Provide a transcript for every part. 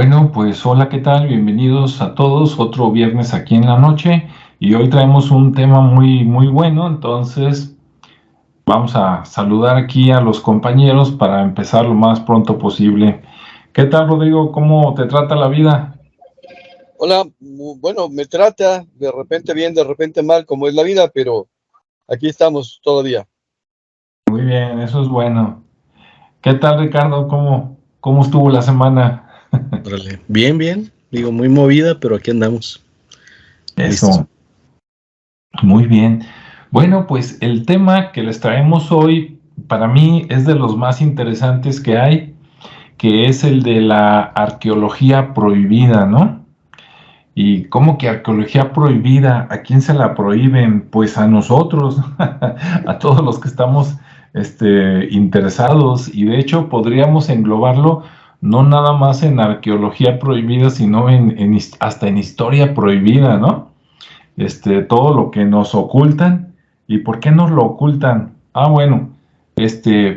Bueno, pues hola, ¿qué tal? Bienvenidos a todos, otro viernes aquí en la noche y hoy traemos un tema muy bueno, entonces vamos a saludar aquí a los compañeros para empezar lo más pronto posible. ¿Qué tal, Rodrigo? ¿Cómo te trata la vida? Hola, bueno, me trata de repente bien, de repente mal, como es la vida, pero aquí estamos todavía. Muy bien, eso es bueno. ¿Qué tal, Ricardo? ¿Cómo estuvo la semana? Órale. Bien, bien. Digo, muy movida, pero aquí andamos. Listos. Eso, muy bien. Bueno, pues el tema que les traemos hoy para mí es de los más interesantes que hay, que es el de la arqueología prohibida, ¿no? ¿Y cómo que arqueología prohibida? ¿A quién se la prohíben? Pues a nosotros, a todos los que estamos interesados. Y de hecho podríamos englobarlo no nada más en arqueología prohibida, sino hasta en historia prohibida, ¿no? Todo lo que nos ocultan. ¿Y por qué nos lo ocultan? Ah, bueno,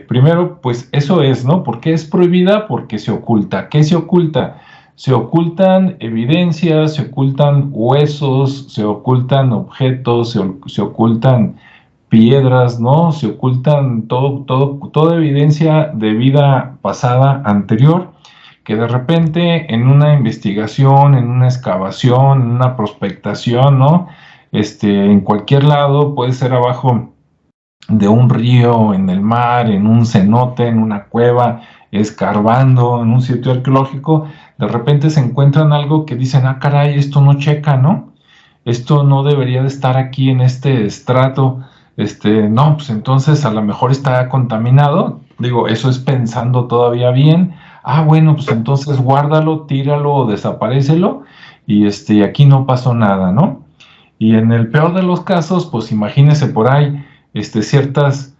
primero, pues eso es, ¿no? ¿Por qué es prohibida? Porque se oculta. ¿Qué se oculta? Se ocultan evidencias, se ocultan huesos, se ocultan objetos, se ocultan piedras, ¿no? Se ocultan toda evidencia de vida pasada anterior que de repente en una investigación, en una excavación, en una prospectación, ¿no? En cualquier lado, puede ser abajo de un río, en el mar, en un cenote, en una cueva, escarbando, en un sitio arqueológico, de repente se encuentran algo que dicen, ah, caray, esto no checa, ¿no? Esto no debería de estar aquí en este estrato, no, pues entonces a lo mejor está contaminado, digo, eso es pensando todavía bien, ah, bueno, pues entonces guárdalo, tíralo o desaparécelo, y aquí no pasó nada, ¿no? Y en el peor de los casos, pues imagínese por ahí, ciertas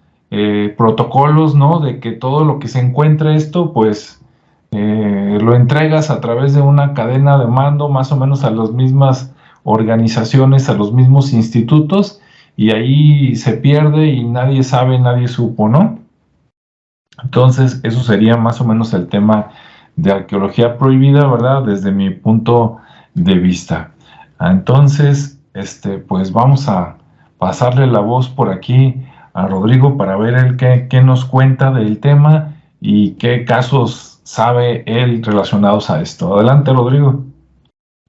protocolos, ¿no? De que todo lo que se encuentre esto, pues lo entregas a través de una cadena de mando, más o menos a las mismas organizaciones, a los mismos institutos, y ahí se pierde y nadie sabe, nadie supo, ¿no? Entonces, eso sería más o menos el tema de arqueología prohibida, ¿verdad? Desde mi punto de vista. Entonces, pues vamos a pasarle la voz por aquí a Rodrigo para ver él qué nos cuenta del tema y qué casos sabe él relacionados a esto. Adelante, Rodrigo.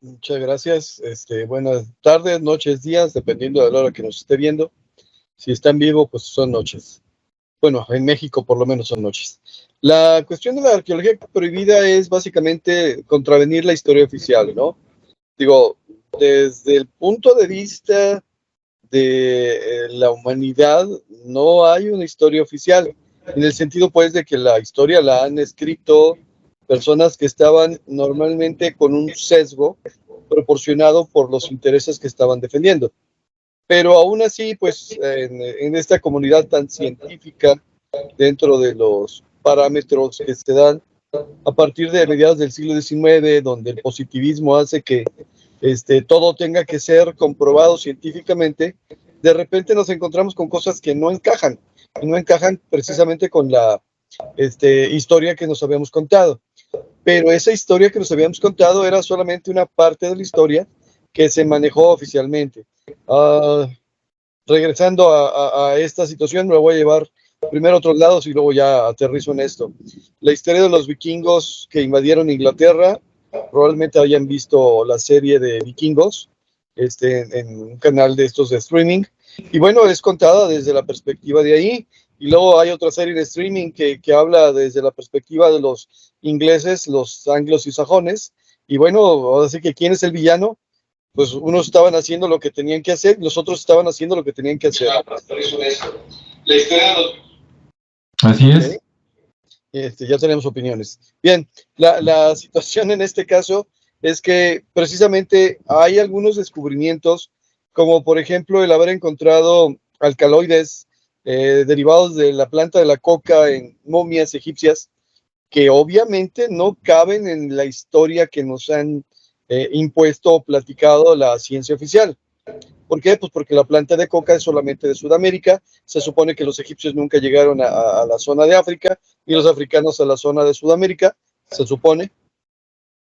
Muchas gracias. Buenas tardes, noches, días, dependiendo de la hora que nos esté viendo. Si está en vivo, pues son noches. Bueno, en México por lo menos son noches. La cuestión de la arqueología prohibida es básicamente contravenir la historia oficial, ¿no? Digo, desde el punto de vista de la humanidad, no hay una historia oficial, en el sentido pues de que la historia la han escrito personas que estaban normalmente con un sesgo proporcionado por los intereses que estaban defendiendo. Pero aún así, pues en esta comunidad tan científica, dentro de los parámetros que se dan a partir de mediados del siglo XIX, donde el positivismo hace que todo tenga que ser comprobado científicamente, de repente nos encontramos con cosas que no encajan, y no encajan precisamente con la historia que nos habíamos contado. Pero esa historia que nos habíamos contado era solamente una parte de la historia que se manejó oficialmente. Uh, Regresando a esta situación, me voy a llevar primero a otros lados y luego ya aterrizo en esto. La historia de los vikingos que invadieron Inglaterra, probablemente hayan visto la serie de Vikingos en un canal de estos de streaming. Y bueno, es contada desde la perspectiva de ahí. Y luego hay otra serie de streaming que habla desde la perspectiva de los ingleses, los anglos y sajones. Y bueno, ahora sí que ¿quién es el villano? Pues unos estaban haciendo lo que tenían que hacer, los otros estaban haciendo lo que tenían que hacer. La historia de los... Así ¿Okay? es. Ya tenemos opiniones. Bien, la situación en este caso es que precisamente hay algunos descubrimientos, como por ejemplo el haber encontrado alcaloides derivados de la planta de la coca en momias egipcias, que obviamente no caben en la historia que nos han impuesto o platicado la ciencia oficial. ¿Por qué? Pues porque la planta de coca es solamente de Sudamérica. Se supone que los egipcios nunca llegaron a la zona de África y los africanos a la zona de Sudamérica, se supone.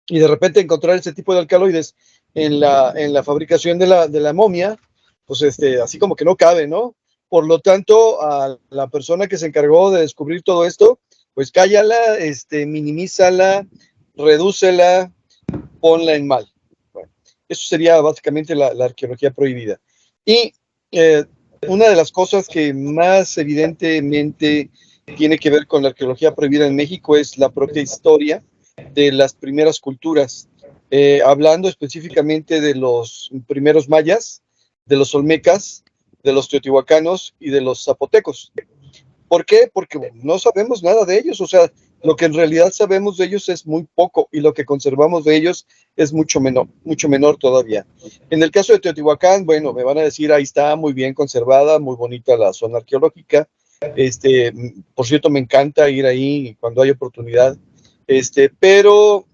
y de repente encontrar ese tipo de alcaloides en la fabricación de la momia, pues así como que no cabe, ¿no? Por lo tanto, a la persona que se encargó de descubrir todo esto, pues cállala, minimízala, redúcela, ponla en mal. Bueno, eso sería básicamente la arqueología prohibida. Y una de las cosas que más evidentemente tiene que ver con la arqueología prohibida en México es la propia historia de las primeras culturas. Hablando específicamente de los primeros mayas, de los olmecas, de los teotihuacanos y de los zapotecos. ¿Por qué? Porque bueno, no sabemos nada de ellos, o sea, lo que en realidad sabemos de ellos es muy poco y lo que conservamos de ellos es mucho menor todavía. En el caso de Teotihuacán, bueno, me van a decir, ahí está muy bien conservada, muy bonita la zona arqueológica. Por cierto, me encanta ir ahí cuando hay oportunidad, pero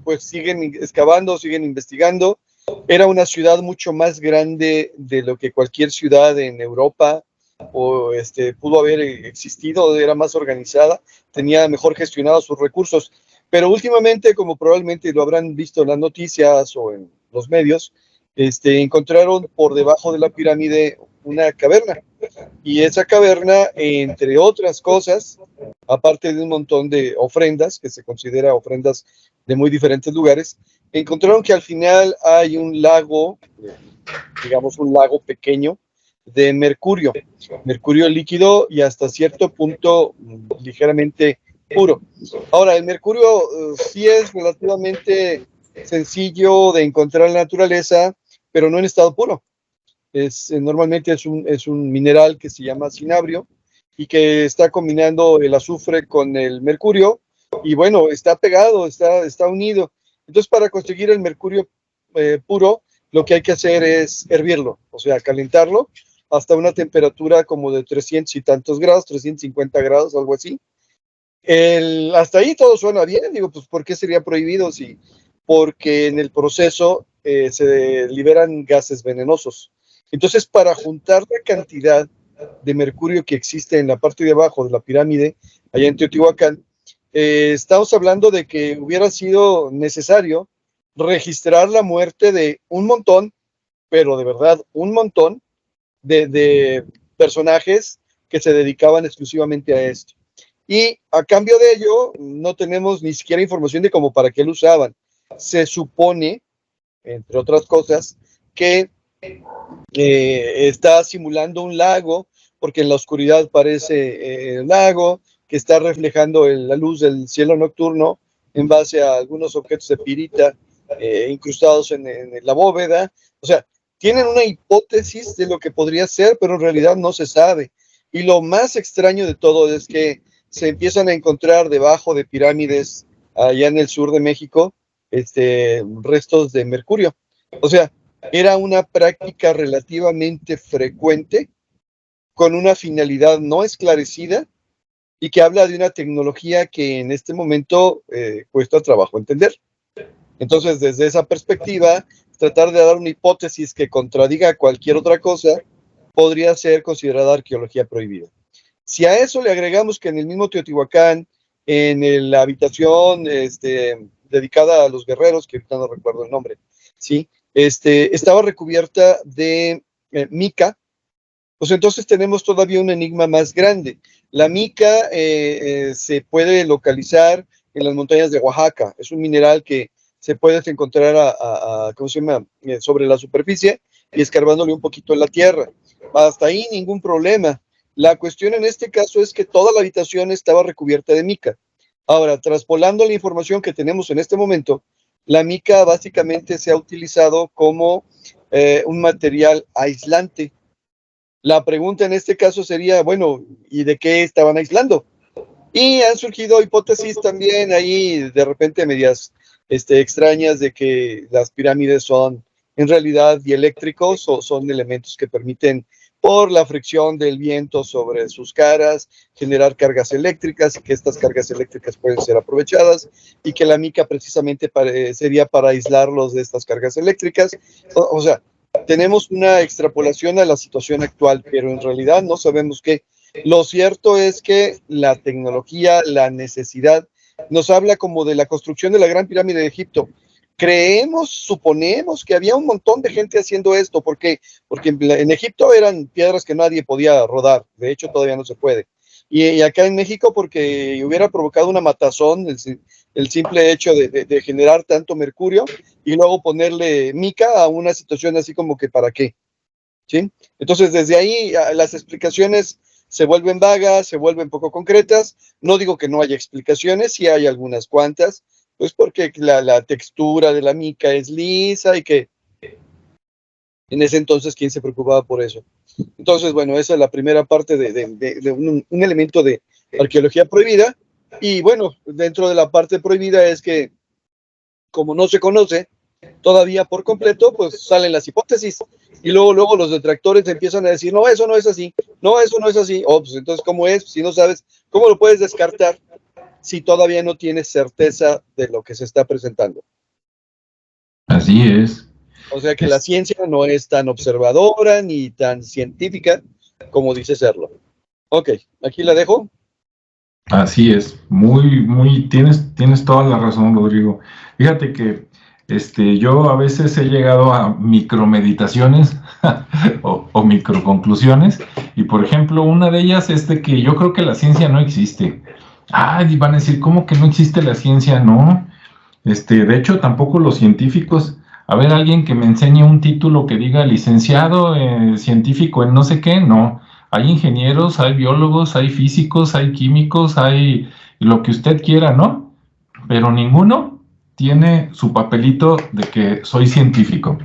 pues siguen excavando, siguen investigando. Era una ciudad mucho más grande de lo que cualquier ciudad en Europa o pudo haber existido, era más organizada, tenía mejor gestionados sus recursos. Pero últimamente, como probablemente lo habrán visto en las noticias o en los medios, encontraron por debajo de la pirámide una caverna. Y esa caverna, entre otras cosas, aparte de un montón de ofrendas, que se considera ofrendas de muy diferentes lugares, encontraron que al final hay un lago, digamos un lago pequeño, de mercurio líquido y hasta cierto punto ligeramente puro. Ahora, el mercurio sí es relativamente sencillo de encontrar en la naturaleza, pero no en estado puro. Normalmente es un mineral que se llama cinabrio y que está combinando el azufre con el mercurio y bueno, está pegado, está unido. Entonces, para conseguir el mercurio puro, lo que hay que hacer es hervirlo, o sea, calentarlo hasta una temperatura como de 300 y tantos grados, 350 grados, algo así. Hasta ahí todo suena bien, digo, pues ¿por qué sería prohibido? Sí, porque en el proceso se liberan gases venenosos. Entonces, para juntar la cantidad de mercurio que existe en la parte de abajo de la pirámide, allá en Teotihuacán, estamos hablando de que hubiera sido necesario registrar la muerte de un montón, pero de verdad, un montón de personajes que se dedicaban exclusivamente a esto. Y a cambio de ello, no tenemos ni siquiera información de cómo para qué lo usaban. Se supone, entre otras cosas, que está simulando un lago, porque en la oscuridad parece el lago, que está reflejando la luz del cielo nocturno en base a algunos objetos de pirita incrustados en la bóveda. O sea, tienen una hipótesis de lo que podría ser, pero en realidad no se sabe. Y lo más extraño de todo es que se empiezan a encontrar debajo de pirámides allá en el sur de México, restos de mercurio. O sea, era una práctica relativamente frecuente, con una finalidad no esclarecida y que habla de una tecnología que en este momento cuesta trabajo entender. Entonces, desde esa perspectiva, tratar de dar una hipótesis que contradiga cualquier otra cosa podría ser considerada arqueología prohibida. Si a eso le agregamos que en el mismo Teotihuacán, en la habitación dedicada a los guerreros, que ahorita no recuerdo el nombre, ¿sí? Estaba recubierta de mica, pues entonces tenemos todavía un enigma más grande. La mica se puede localizar en las montañas de Oaxaca, es un mineral que se puede encontrar ¿cómo se llama? Sobre la superficie y escarbándole un poquito en la tierra. Hasta ahí ningún problema. La cuestión en este caso es que toda la habitación estaba recubierta de mica. Ahora, traspolando la información que tenemos en este momento, la mica básicamente se ha utilizado como un material aislante. La pregunta en este caso sería, bueno, ¿y de qué estaban aislando? Y han surgido hipótesis también ahí de repente medias extrañas de que las pirámides son en realidad dieléctricos o son elementos que permiten, por la fricción del viento sobre sus caras, generar cargas eléctricas y que estas cargas eléctricas pueden ser aprovechadas y que la mica precisamente sería para aislarlos de estas cargas eléctricas. O sea, tenemos una extrapolación a la situación actual, pero en realidad no sabemos qué. Lo cierto es que la tecnología, la necesidad, nos habla como de la construcción de la Gran Pirámide de Egipto. suponemos que había un montón de gente haciendo esto, porque en Egipto eran piedras que nadie podía rodar, de hecho todavía no se puede. Y acá en México porque hubiera provocado una matazón el simple hecho de generar tanto mercurio y luego ponerle mica a una situación así como que ¿para qué? ¿Sí? Entonces desde ahí las explicaciones se vuelven vagas, se vuelven poco concretas. No digo que no haya explicaciones, sí hay algunas cuantas, pues porque la textura de la mica es lisa y que en ese entonces, ¿quién se preocupaba por eso? Entonces, bueno, esa es la primera parte de un elemento de arqueología prohibida. Y bueno, dentro de la parte prohibida es que, como no se conoce todavía por completo, pues salen las hipótesis. Y luego los detractores empiezan a decir, no, eso no es así, no, eso no es así. Oh, pues entonces, ¿cómo es? Si no sabes, ¿cómo lo puedes descartar si todavía no tienes certeza de lo que se está presentando? Así es. O sea que la ciencia no es tan observadora ni tan científica como dice serlo. Ok, aquí la dejo. Así es, tienes toda la razón, Rodrigo. Fíjate que yo a veces he llegado a micromeditaciones o microconclusiones, y por ejemplo, una de ellas es de que yo creo que la ciencia no existe. Ah, y van a decir, ¿cómo que no existe la ciencia? No, de hecho, tampoco los científicos. A ver, alguien que me enseñe un título que diga licenciado científico en no sé qué, no. Hay ingenieros, hay biólogos, hay físicos, hay químicos, hay lo que usted quiera, ¿no? Pero ninguno tiene su papelito de que soy científico.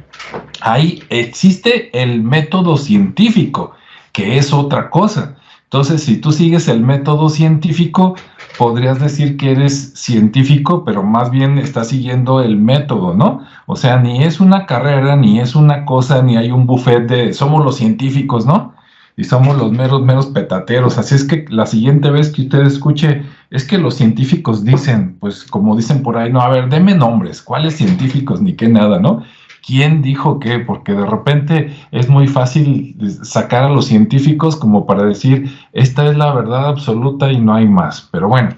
Ahí existe el método científico, que es otra cosa. Entonces, si tú sigues el método científico, podrías decir que eres científico, pero más bien estás siguiendo el método, ¿no? O sea, ni es una carrera, ni es una cosa, ni hay un buffet de somos los científicos, ¿no? Y somos los meros petateros. Así es que la siguiente vez que usted escuche, es que los científicos dicen, pues como dicen por ahí, no, a ver, deme nombres, ¿cuáles científicos? Ni qué nada, ¿no? ¿Quién dijo qué? Porque de repente es muy fácil sacar a los científicos como para decir, esta es la verdad absoluta y no hay más. Pero bueno,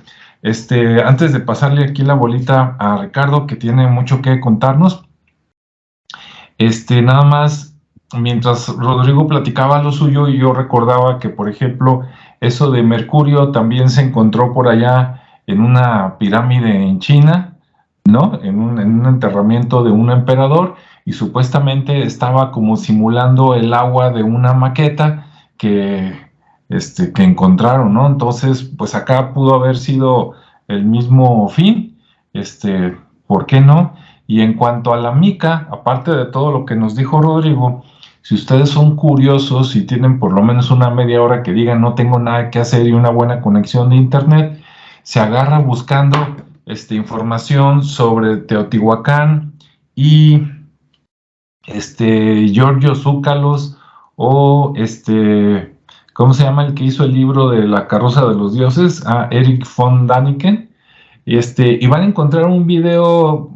antes de pasarle aquí la bolita a Ricardo, que tiene mucho que contarnos, nada más, mientras Rodrigo platicaba lo suyo, y yo recordaba que, por ejemplo, eso de Mercurio también se encontró por allá en una pirámide en China, ¿no? En un enterramiento de un emperador, y supuestamente estaba como simulando el agua de una maqueta que encontraron, ¿no? Entonces, pues acá pudo haber sido el mismo fin, ¿por qué no? Y en cuanto a la mica, aparte de todo lo que nos dijo Rodrigo, si ustedes son curiosos y tienen por lo menos una media hora que digan no tengo nada que hacer y una buena conexión de internet, se agarra buscando información sobre Teotihuacán y Giorgio Zúcalos o ¿cómo se llama el que hizo el libro de La carroza de los dioses? Ah, Eric von Daniken. Y van a encontrar un video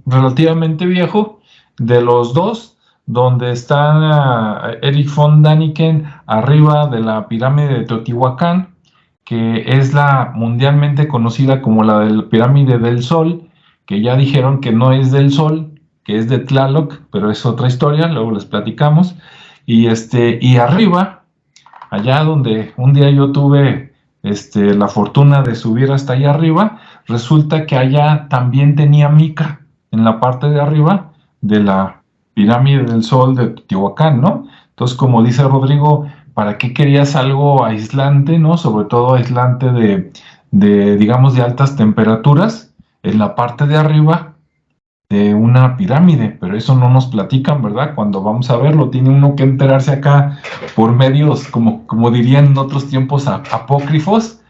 relativamente viejo de los dos, donde está Eric von Daniken arriba de la pirámide de Teotihuacán, que es la mundialmente conocida como la de la pirámide del Sol, que ya dijeron que no es del Sol, que es de Tlaloc, pero es otra historia, luego les platicamos. Y arriba, allá donde un día yo tuve la fortuna de subir hasta allá arriba, resulta que allá también tenía mica en la parte de arriba de la pirámide del Sol de Teotihuacán, ¿no? Entonces, como dice Rodrigo, ¿para qué querías algo aislante, ¿no? Sobre todo aislante digamos, de altas temperaturas en la parte de arriba de una pirámide, pero eso no nos platican, ¿verdad? Cuando vamos a verlo, tiene uno que enterarse acá por medios, como dirían en otros tiempos, apócrifos,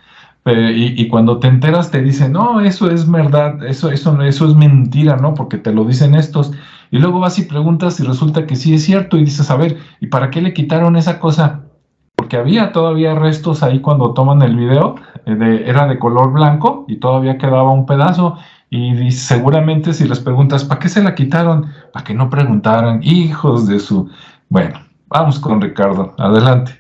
y cuando te enteras te dicen, no, eso es verdad, eso es mentira, ¿no? Porque te lo dicen estos, y luego vas y preguntas y resulta que sí es cierto, y dices, a ver, ¿y para qué le quitaron esa cosa? Porque había todavía restos ahí cuando toman el video, era de color blanco y todavía quedaba un pedazo. Y seguramente si les preguntas, ¿para qué se la quitaron? Para que no preguntaran, hijos de su... Bueno, vamos con Ricardo, adelante.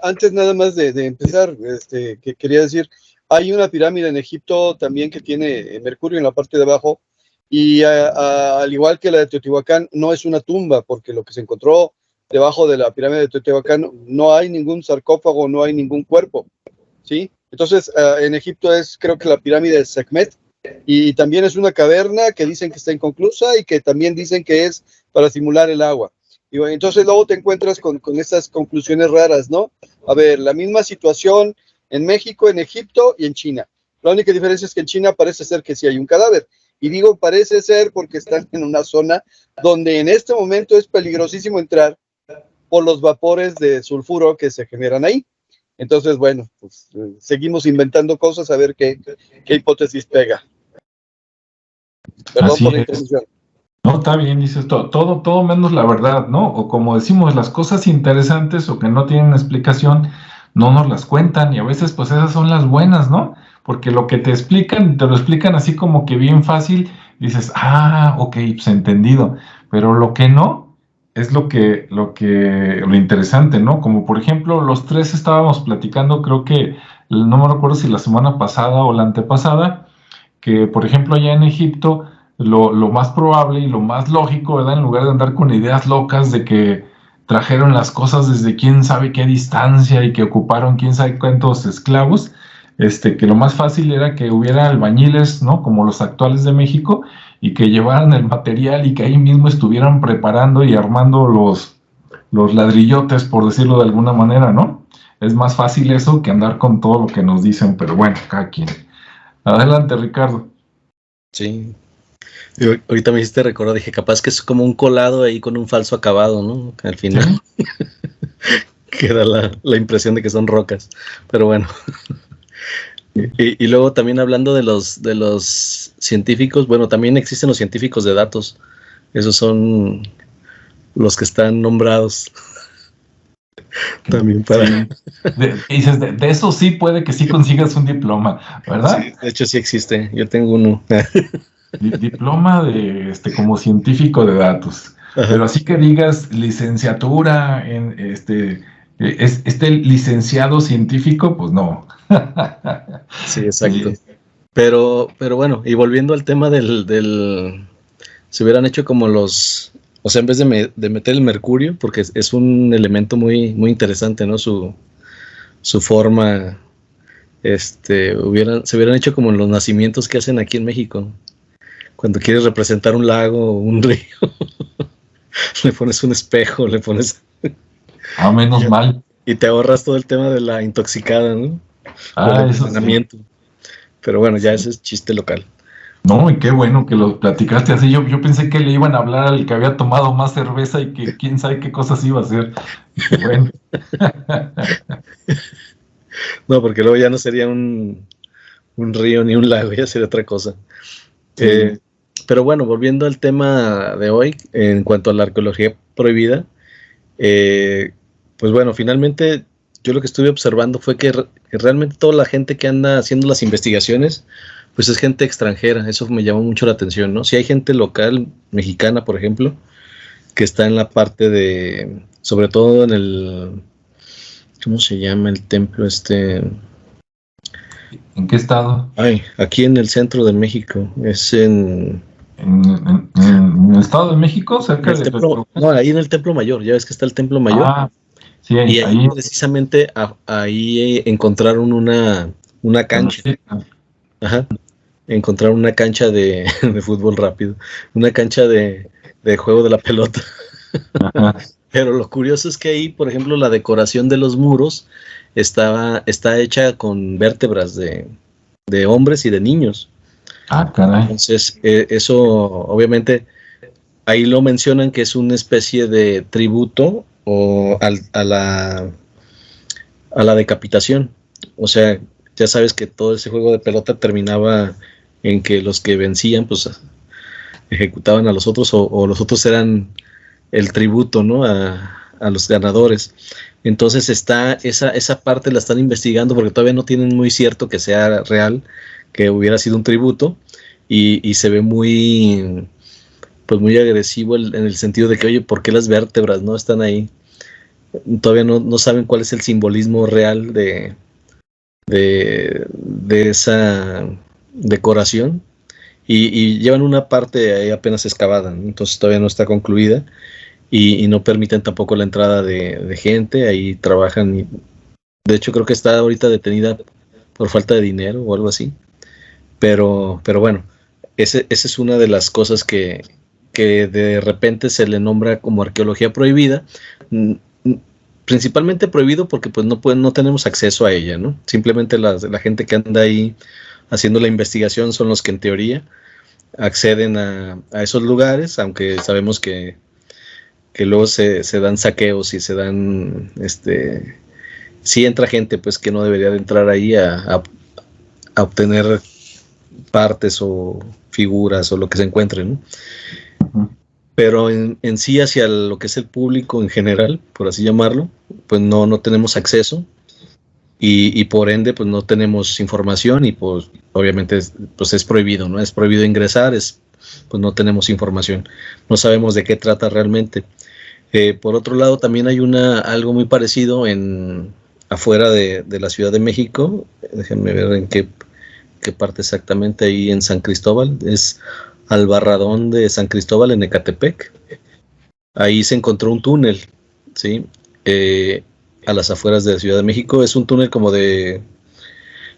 Antes nada más de empezar, que quería decir, hay una pirámide en Egipto también que tiene Mercurio en la parte de abajo, Y al igual que la de Teotihuacán, no es una tumba, porque lo que se encontró debajo de la pirámide de Teotihuacán no hay ningún sarcófago, no hay ningún cuerpo, ¿sí? Entonces, en Egipto es, creo que la pirámide de Sekhmet, y también es una caverna que dicen que está inconclusa y que también dicen que es para simular el agua. Y bueno, entonces luego te encuentras con estas conclusiones raras, ¿no? A ver, la misma situación en México, en Egipto y en China. La única diferencia es que en China parece ser que sí hay un cadáver. Y digo parece ser porque están en una zona donde en este momento es peligrosísimo entrar por los vapores de sulfuro que se generan ahí. Entonces, bueno, pues seguimos inventando cosas a ver qué hipótesis pega. Perdón Así por la es. interrupción. No, está bien, dices todo menos la verdad, ¿no? O como decimos, las cosas interesantes o que no tienen explicación, no nos las cuentan y a veces pues esas son las buenas, ¿no? Porque lo que te explican, te lo explican así como que bien fácil, dices, ok, pues entendido, pero lo que no es lo interesante, ¿no? Como por ejemplo, los tres estábamos platicando, creo que, no me recuerdo si la semana pasada o la antepasada, que por ejemplo allá en Egipto, lo más probable y lo más lógico, ¿verdad? En lugar de andar con ideas locas de que trajeron las cosas desde quién sabe qué distancia y que ocuparon quién sabe cuántos esclavos, que lo más fácil era que hubiera albañiles, ¿no? Como los actuales de México, y que llevaran el material y que ahí mismo estuvieran preparando y armando los ladrillotes, por decirlo de alguna manera, ¿no? Es más fácil eso que andar con todo lo que nos dicen, pero bueno, cada quien. Adelante, Ricardo. Sí. Y ahorita me hiciste recordar, dije, capaz que es como un colado ahí con un falso acabado, ¿no? Al final queda la impresión de que son rocas. Pero bueno. Y luego también hablando de los científicos, bueno, también existen los científicos de datos. Esos son los que están nombrados. También para... Sí. Dices, de eso sí puede que sí consigas un diploma, ¿verdad? Sí, de hecho sí existe, yo tengo uno. Diploma de como científico de datos. Ajá. Pero así que digas licenciatura en este licenciado científico, pues no. Sí, exacto. Sí. Pero bueno, y volviendo al tema del se hubieran hecho como los, o sea, en vez de meter el mercurio, porque es un elemento muy, muy interesante, ¿no? Su forma, se hubieran hecho como los nacimientos que hacen aquí en México. Cuando quieres representar un lago o un río, le pones un espejo, le pones... Menos mal. Y te ahorras todo el tema de la intoxicada, ¿no? El Eso entrenamiento. Sí. Pero bueno, ya ese es chiste local. No, y qué bueno que lo platicaste así. Yo pensé que le iban a hablar al que había tomado más cerveza y que quién sabe qué cosas iba a hacer. Qué bueno. No, porque luego ya no sería un río ni un lago, ya sería otra cosa. Sí. Pero bueno, volviendo al tema de hoy, en cuanto a la arqueología prohibida, pues bueno, finalmente yo lo que estuve observando fue que realmente toda la gente que anda haciendo las investigaciones, pues es gente extranjera. Eso me llamó mucho la atención, ¿no? Si hay gente local, mexicana, por ejemplo, que está en la parte de, sobre todo en el, ¿cómo se llama el templo ¿En qué estado? Aquí en el centro de México, es en el Estado de México, cerca de... No, ahí en el Templo Mayor, ya ves que está el Templo Mayor. Sí, y ahí precisamente ahí encontraron una cancha. Ajá. Encontraron una cancha de fútbol rápido, una cancha de juego de la pelota. Ajá. Pero lo curioso es que ahí, por ejemplo, la decoración de los muros está hecha con vértebras de hombres y de niños. Caray. Entonces, eso obviamente ahí lo mencionan que es una especie de tributo o a la decapitación. O sea, ya sabes que todo ese juego de pelota terminaba en que los que vencían pues ejecutaban a los otros o los otros eran el tributo, ¿no? A los ganadores. Entonces esa parte la están investigando porque todavía no tienen muy cierto que sea real, que hubiera sido un tributo y se ve muy, pues muy agresivo en el sentido de que, oye, ¿por qué las vértebras no están ahí? Todavía no saben cuál es el simbolismo real de esa decoración y llevan una parte ahí apenas excavada, ¿no? Entonces todavía no está concluida y no permiten tampoco la entrada de gente, ahí trabajan. De hecho creo que está ahorita detenida por falta de dinero o algo así, pero bueno, esa es una de las cosas que de repente se le nombra como arqueología prohibida, principalmente prohibido porque pues no tenemos acceso a ella, ¿no? Simplemente la gente que anda ahí haciendo la investigación son los que en teoría acceden a esos lugares, aunque sabemos que luego se dan saqueos y se dan, sí entra gente pues que no debería de entrar ahí a obtener partes o figuras o lo que se encuentre, ¿no? Pero en sí hacia lo que es el público en general, por así llamarlo, pues no tenemos acceso y por ende pues no tenemos información y pues obviamente pues es prohibido, ¿no? Es prohibido ingresar, pues no tenemos información, no sabemos de qué trata realmente. Por otro lado también hay algo muy parecido afuera de la Ciudad de México, déjenme ver en qué parte exactamente, ahí en San Cristóbal, es al Barradón de San Cristóbal en Ecatepec. Ahí se encontró un túnel, ¿sí? A las afueras de la Ciudad de México. Es un túnel como de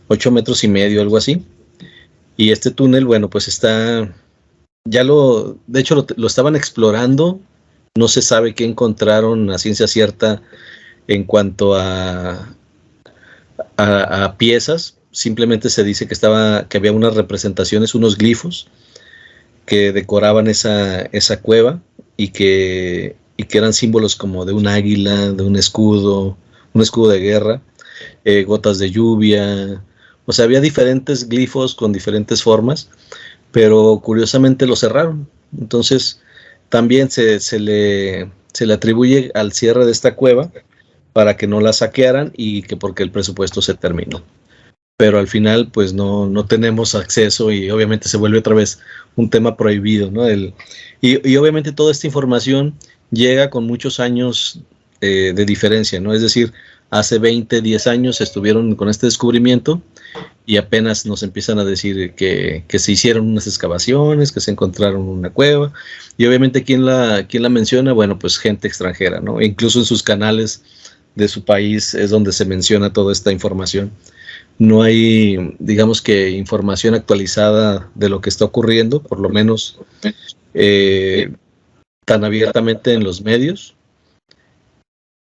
8 metros y medio, algo así. Y este túnel, bueno, pues está, de hecho lo estaban explorando, no se sabe qué encontraron a ciencia cierta en cuanto a piezas. Simplemente se dice que había unas representaciones, unos glifos que decoraban esa cueva y que eran símbolos como de un águila, de un escudo de guerra, gotas de lluvia. O sea, había diferentes glifos con diferentes formas, pero curiosamente lo cerraron. Entonces también se le atribuye al cierre de esta cueva para que no la saquearan y que porque el presupuesto se terminó. Pero al final pues no tenemos acceso y obviamente se vuelve otra vez un tema prohibido, ¿no? Y obviamente toda esta información llega con muchos años de diferencia, ¿no? Es decir, hace 20, 10 años estuvieron con este descubrimiento y apenas nos empiezan a decir que se hicieron unas excavaciones, que se encontraron una cueva, y obviamente ¿quién la menciona? Bueno, pues gente extranjera, ¿no? E incluso en sus canales de su país es donde se menciona toda esta información. No hay, digamos que, información actualizada de lo que está ocurriendo, por lo menos tan abiertamente en los medios.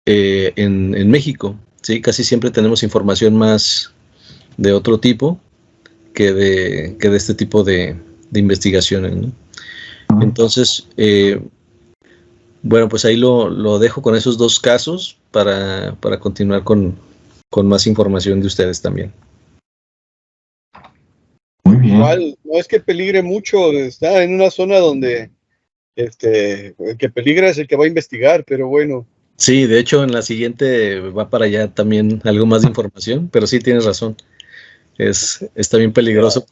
En México, ¿sí? Casi siempre tenemos información más de otro tipo que de este tipo de investigaciones, ¿no? Entonces, bueno, pues ahí lo dejo con esos dos casos para continuar con más información de ustedes también. Muy bien. Igual, no es que peligre mucho, está en una zona donde el que peligra es el que va a investigar, pero bueno. Sí, de hecho en la siguiente va para allá también algo más de información, pero sí tienes razón. Está bien peligroso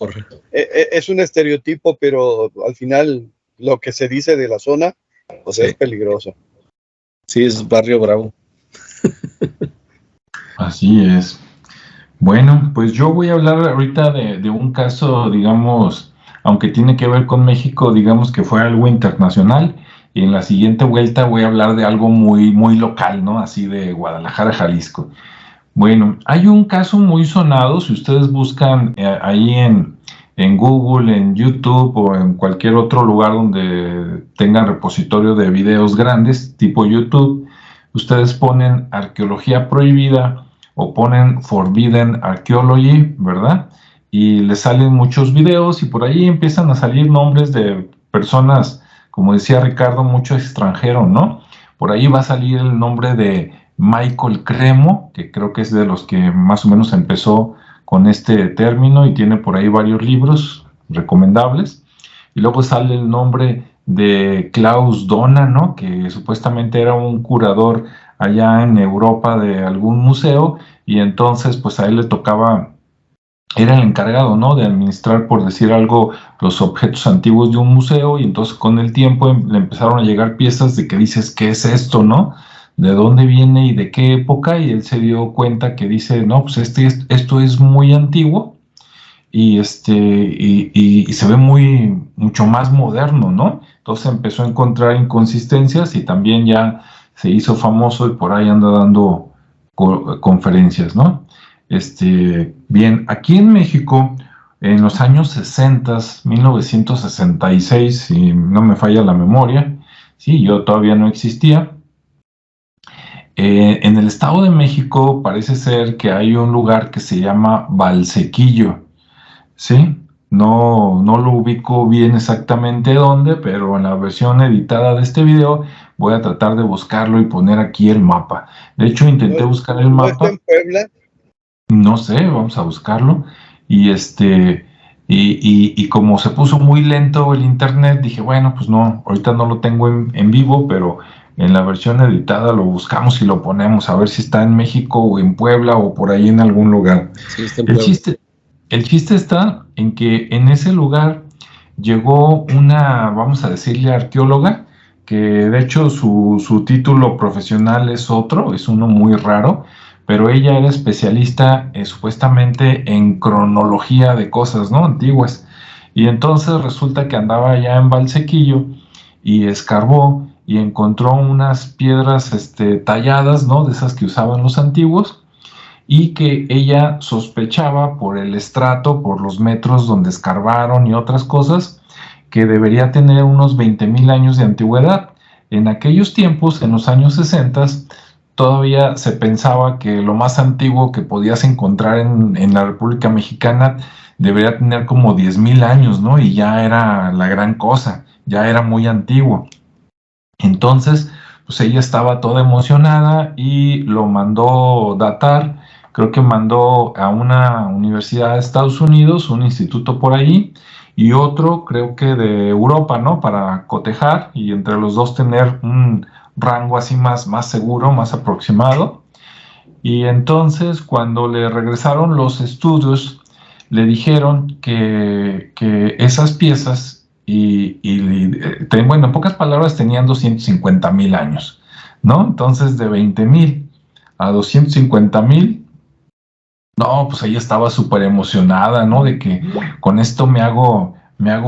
Es un estereotipo, pero al final lo que se dice de la zona, pues sí, es peligroso. Sí, es barrio bravo. Así es. Bueno, pues yo voy a hablar ahorita de un caso, digamos, aunque tiene que ver con México, digamos que fue algo internacional, y en la siguiente vuelta voy a hablar de algo muy, muy local, ¿no? Así de Guadalajara, Jalisco. Bueno, hay un caso muy sonado, si ustedes buscan ahí en Google, en YouTube o en cualquier otro lugar donde tengan repositorio de videos grandes, tipo YouTube, ustedes ponen arqueología prohibida o ponen Forbidden Archaeology, ¿verdad? Y les salen muchos videos y por ahí empiezan a salir nombres de personas, como decía Ricardo, mucho extranjero, ¿no? Por ahí va a salir el nombre de Michael Cremo, que creo que es de los que más o menos empezó con este término y tiene por ahí varios libros recomendables. Y luego sale el nombre de Klaus Dona, ¿no? Que supuestamente era un curador allá en Europa de algún museo y entonces pues a él le tocaba, era el encargado, ¿no? De administrar, por decir algo, los objetos antiguos de un museo y entonces con el tiempo le empezaron a llegar piezas de que dices, ¿qué es esto, no? ¿De dónde viene y de qué época? Y él se dio cuenta que dice, no, pues esto es muy antiguo y se ve mucho más moderno, ¿no? Entonces empezó a encontrar inconsistencias y también ya se hizo famoso y por ahí anda dando conferencias, ¿no? Bien, aquí en México, en los años 60, 1966, si no me falla la memoria, sí, yo todavía no existía. En el Estado de México parece ser que hay un lugar que se llama Valsequillo, ¿sí? No lo ubico bien exactamente dónde, pero en la versión editada de este video voy a tratar de buscarlo y poner aquí el mapa. De hecho, intenté buscar el ¿No está mapa, en Puebla? no sé, vamos a buscarlo. Y y como se puso muy lento el internet, dije, bueno, pues no, ahorita no lo tengo en vivo, pero en la versión editada lo buscamos y lo ponemos a ver si está en México o en Puebla o por ahí en algún lugar. Sí, está en El Puebla. chiste, el chiste está en que en ese lugar llegó una, vamos a decirle, arqueóloga, que de hecho su título profesional es otro, es uno muy raro, pero ella era especialista supuestamente en cronología de cosas, ¿no? Antiguas. Y entonces resulta que andaba allá en Valsequillo y escarbó y encontró unas piedras talladas, ¿no? De esas que usaban los antiguos y que ella sospechaba por el estrato, por los metros donde escarbaron y otras cosas, que debería tener unos 20,000 años de antigüedad. En aquellos tiempos, en los años 60, todavía se pensaba que lo más antiguo que podías encontrar en la República Mexicana debería tener como 10,000 años, ¿no? Y ya era la gran cosa, ya era muy antiguo. Entonces, pues ella estaba toda emocionada y lo mandó datar. Creo que mandó a una universidad de Estados Unidos, un instituto por ahí, y otro, creo que de Europa, ¿no? Para cotejar y entre los dos tener un rango así más seguro, más aproximado. Y entonces, cuando le regresaron los estudios, le dijeron que esas piezas, bueno, en pocas palabras, tenían 250,000 años, ¿no? Entonces, de 20,000 a 250,000, no, pues ella estaba súper emocionada, ¿no? De que con esto me hago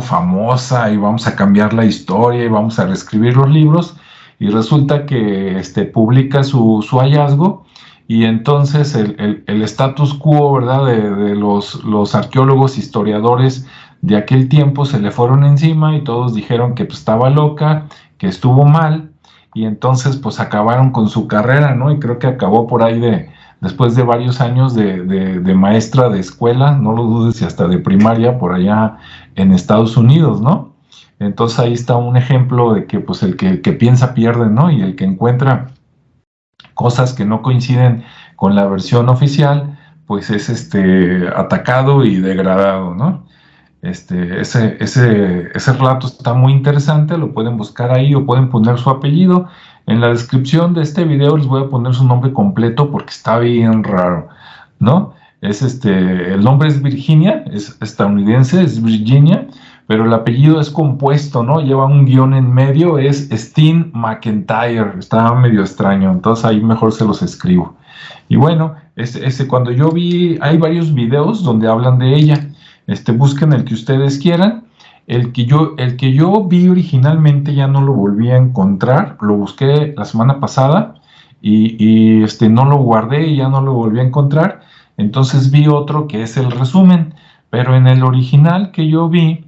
famosa y vamos a cambiar la historia y vamos a reescribir los libros. Y resulta que publica su hallazgo y entonces el status quo, ¿verdad? De los arqueólogos, historiadores de aquel tiempo se le fueron encima y todos dijeron que pues, estaba loca, que estuvo mal y entonces pues acabaron con su carrera, ¿no? Y creo que acabó por ahí después de varios años de maestra de escuela, no lo dudes, y hasta de primaria por allá en Estados Unidos, ¿no? Entonces ahí está un ejemplo de que pues el que piensa pierde, ¿no? Y el que encuentra cosas que no coinciden con la versión oficial, pues es atacado y degradado, ¿no? Ese relato está muy interesante, lo pueden buscar ahí o pueden poner su apellido. En la descripción de este video les voy a poner su nombre completo porque está bien raro, ¿no? El nombre es Virginia, es estadounidense, es Virginia, pero el apellido es compuesto, ¿no? Lleva un guión en medio, es Steen McIntyre, está medio extraño, entonces ahí mejor se los escribo. Y bueno, cuando yo vi, hay varios videos donde hablan de ella. Busquen el que ustedes quieran. El que yo vi originalmente ya no lo volví a encontrar, lo busqué la semana pasada y no lo guardé y ya no lo volví a encontrar. Entonces vi otro que es el resumen, pero en el original que yo vi,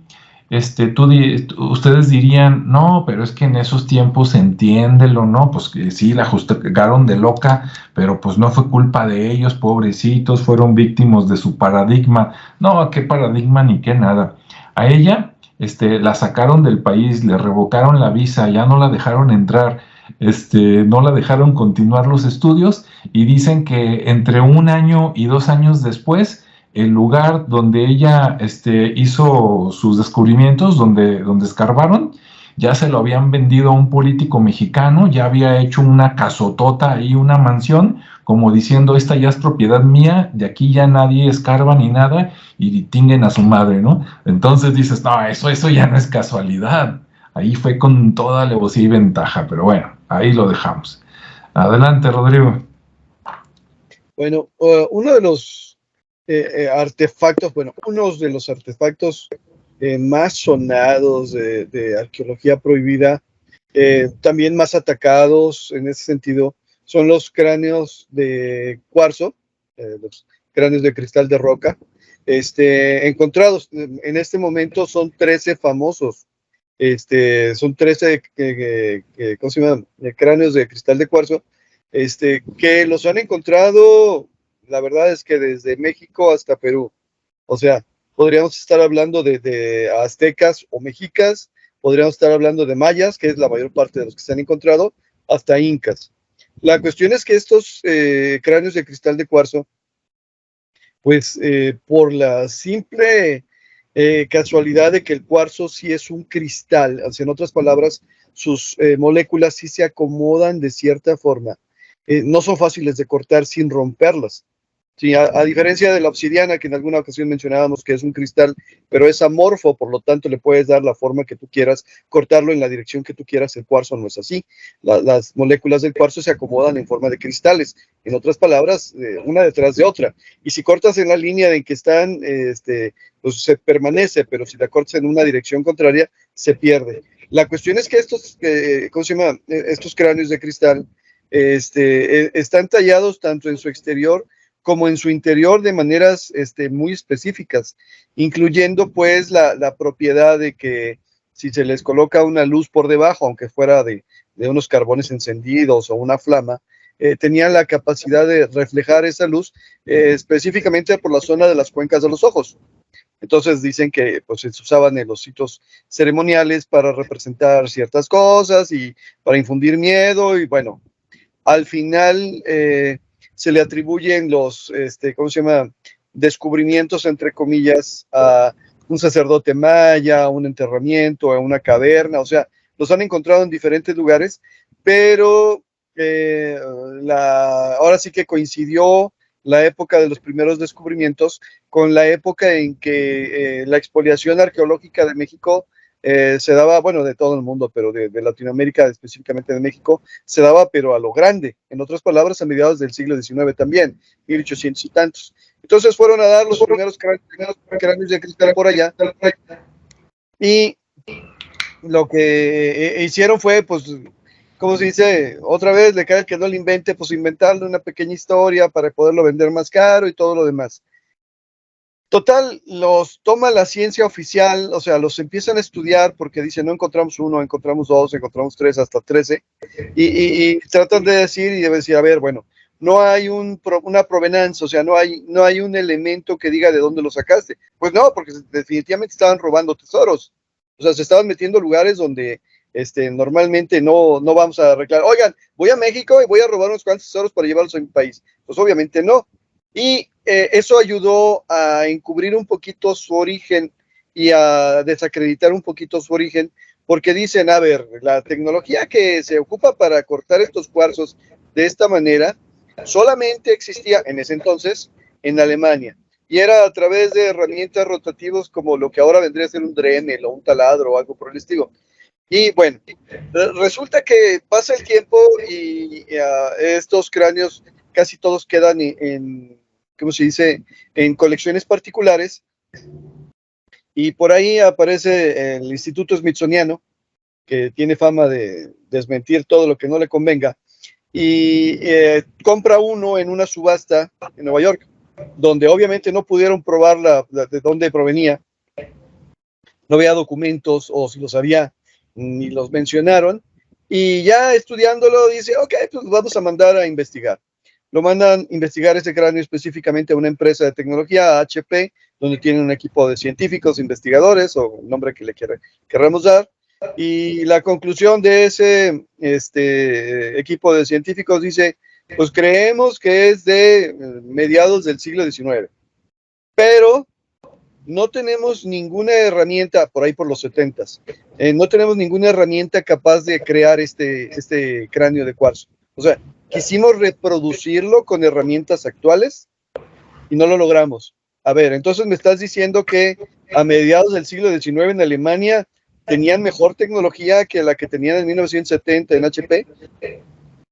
ustedes dirían, no, pero es que en esos tiempos entiéndelo, ¿no? Pues que sí, la juzgaron de loca, pero pues no fue culpa de ellos, pobrecitos, fueron víctimas de su paradigma. No, qué paradigma ni qué nada. A ella, la sacaron del país, le revocaron la visa, ya no la dejaron entrar, no la dejaron continuar los estudios y dicen que entre 1 año y 2 años después, el lugar donde ella hizo sus descubrimientos, donde escarbaron, ya se lo habían vendido a un político mexicano, ya había hecho una casotota ahí, una mansión, como diciendo, esta ya es propiedad mía, de aquí ya nadie escarba ni nada, y tinguen a su madre, ¿no? Entonces dices, no, eso ya no es casualidad, ahí fue con toda alevosía y ventaja, pero bueno, ahí lo dejamos. Adelante, Rodrigo. Bueno, uno de los artefactos, bueno, uno de los artefactos más sonados de arqueología prohibida, también más atacados en ese sentido, son los cráneos de cuarzo, los cráneos de cristal de roca, encontrados. En este momento son 13 famosos. Son 13 ¿cómo se llama? Cráneos de cristal de cuarzo, que los han encontrado, la verdad es que desde México hasta Perú. O sea, podríamos estar hablando de aztecas o mexicas, podríamos estar hablando de mayas, que es la mayor parte de los que se han encontrado, hasta incas. La cuestión es que estos cráneos de cristal de cuarzo, pues por la simple casualidad de que el cuarzo sí es un cristal, o sea, en otras palabras, sus moléculas sí se acomodan de cierta forma. No son fáciles de cortar sin romperlas. Sí, a diferencia de la obsidiana, que en alguna ocasión mencionábamos que es un cristal, pero es amorfo, por lo tanto le puedes dar la forma que tú quieras, cortarlo en la dirección que tú quieras. El cuarzo no es así. Las moléculas del cuarzo se acomodan en forma de cristales, en otras palabras, una detrás de otra. Y si cortas en la línea en que están, pues se permanece, pero si la cortas en una dirección contraria, se pierde. La cuestión es que estos, ¿cómo se llama? Estos cráneos de cristal están tallados tanto en su exterior como en su interior de maneras muy específicas, incluyendo pues la propiedad de que si se les coloca una luz por debajo, aunque fuera de unos carbones encendidos o una flama, tenían la capacidad de reflejar esa luz específicamente por la zona de las cuencas de los ojos. Entonces dicen que pues, se usaban en los sitios ceremoniales para representar ciertas cosas y para infundir miedo, y bueno, al final se le atribuyen los, ¿cómo se llama? Descubrimientos, entre comillas, a un sacerdote maya, a un enterramiento, a una caverna, o sea, los han encontrado en diferentes lugares, pero ahora sí que coincidió la época de los primeros descubrimientos con la época en que la expoliación arqueológica de México se daba, bueno, de todo el mundo, pero de Latinoamérica, específicamente de México, se daba, pero a lo grande. En otras palabras, a mediados del siglo XIX también, 1800 y tantos. Entonces fueron a dar los primeros cráneos de cristal por allá, y lo que hicieron fue, pues, como se dice, otra vez le cae el que no le invente, pues inventarle una pequeña historia para poderlo vender más caro y todo lo demás. Total, los toma la ciencia oficial, o sea, los empiezan a estudiar porque dicen, no encontramos uno, encontramos dos, encontramos tres, hasta 13, y tratan de decir y deben decir, a ver, bueno, no hay una provenancia, o sea, no hay un elemento que diga de dónde lo sacaste. Pues no, porque definitivamente estaban robando tesoros, o sea, se estaban metiendo lugares donde normalmente no vamos a reclamar, oigan, voy a México y voy a robar unos cuantos tesoros para llevarlos a mi país. Pues obviamente no. Y eso ayudó a encubrir un poquito su origen y a desacreditar un poquito su origen, porque dicen, a ver, la tecnología que se ocupa para cortar estos cuarzos de esta manera solamente existía en ese entonces en Alemania, y era a través de herramientas rotativas como lo que ahora vendría a ser un Dremel o un taladro o algo por el estilo. Y bueno, resulta que pasa el tiempo y estos cráneos casi todos quedan en ¿cómo se dice?, en colecciones particulares, y por ahí aparece el Instituto Smithsoniano, que tiene fama de desmentir todo lo que no le convenga, y compra uno en una subasta en Nueva York, donde obviamente no pudieron probar de dónde provenía, no había documentos, o si los había, ni los mencionaron, y ya estudiándolo dice, ok, pues vamos a mandar a investigar. Lo mandan a investigar ese cráneo específicamente a una empresa de tecnología, HP, donde tienen un equipo de científicos, investigadores, o el nombre que le queramos dar. Y la conclusión de ese equipo de científicos dice, pues creemos que es de mediados del siglo XIX, pero no tenemos ninguna herramienta, por ahí por los 70s, no tenemos ninguna herramienta capaz de crear este cráneo de cuarzo. O sea, quisimos reproducirlo con herramientas actuales y no lo logramos. A ver, entonces me estás diciendo que a mediados del siglo XIX en Alemania tenían mejor tecnología que la que tenían en 1970 en HP.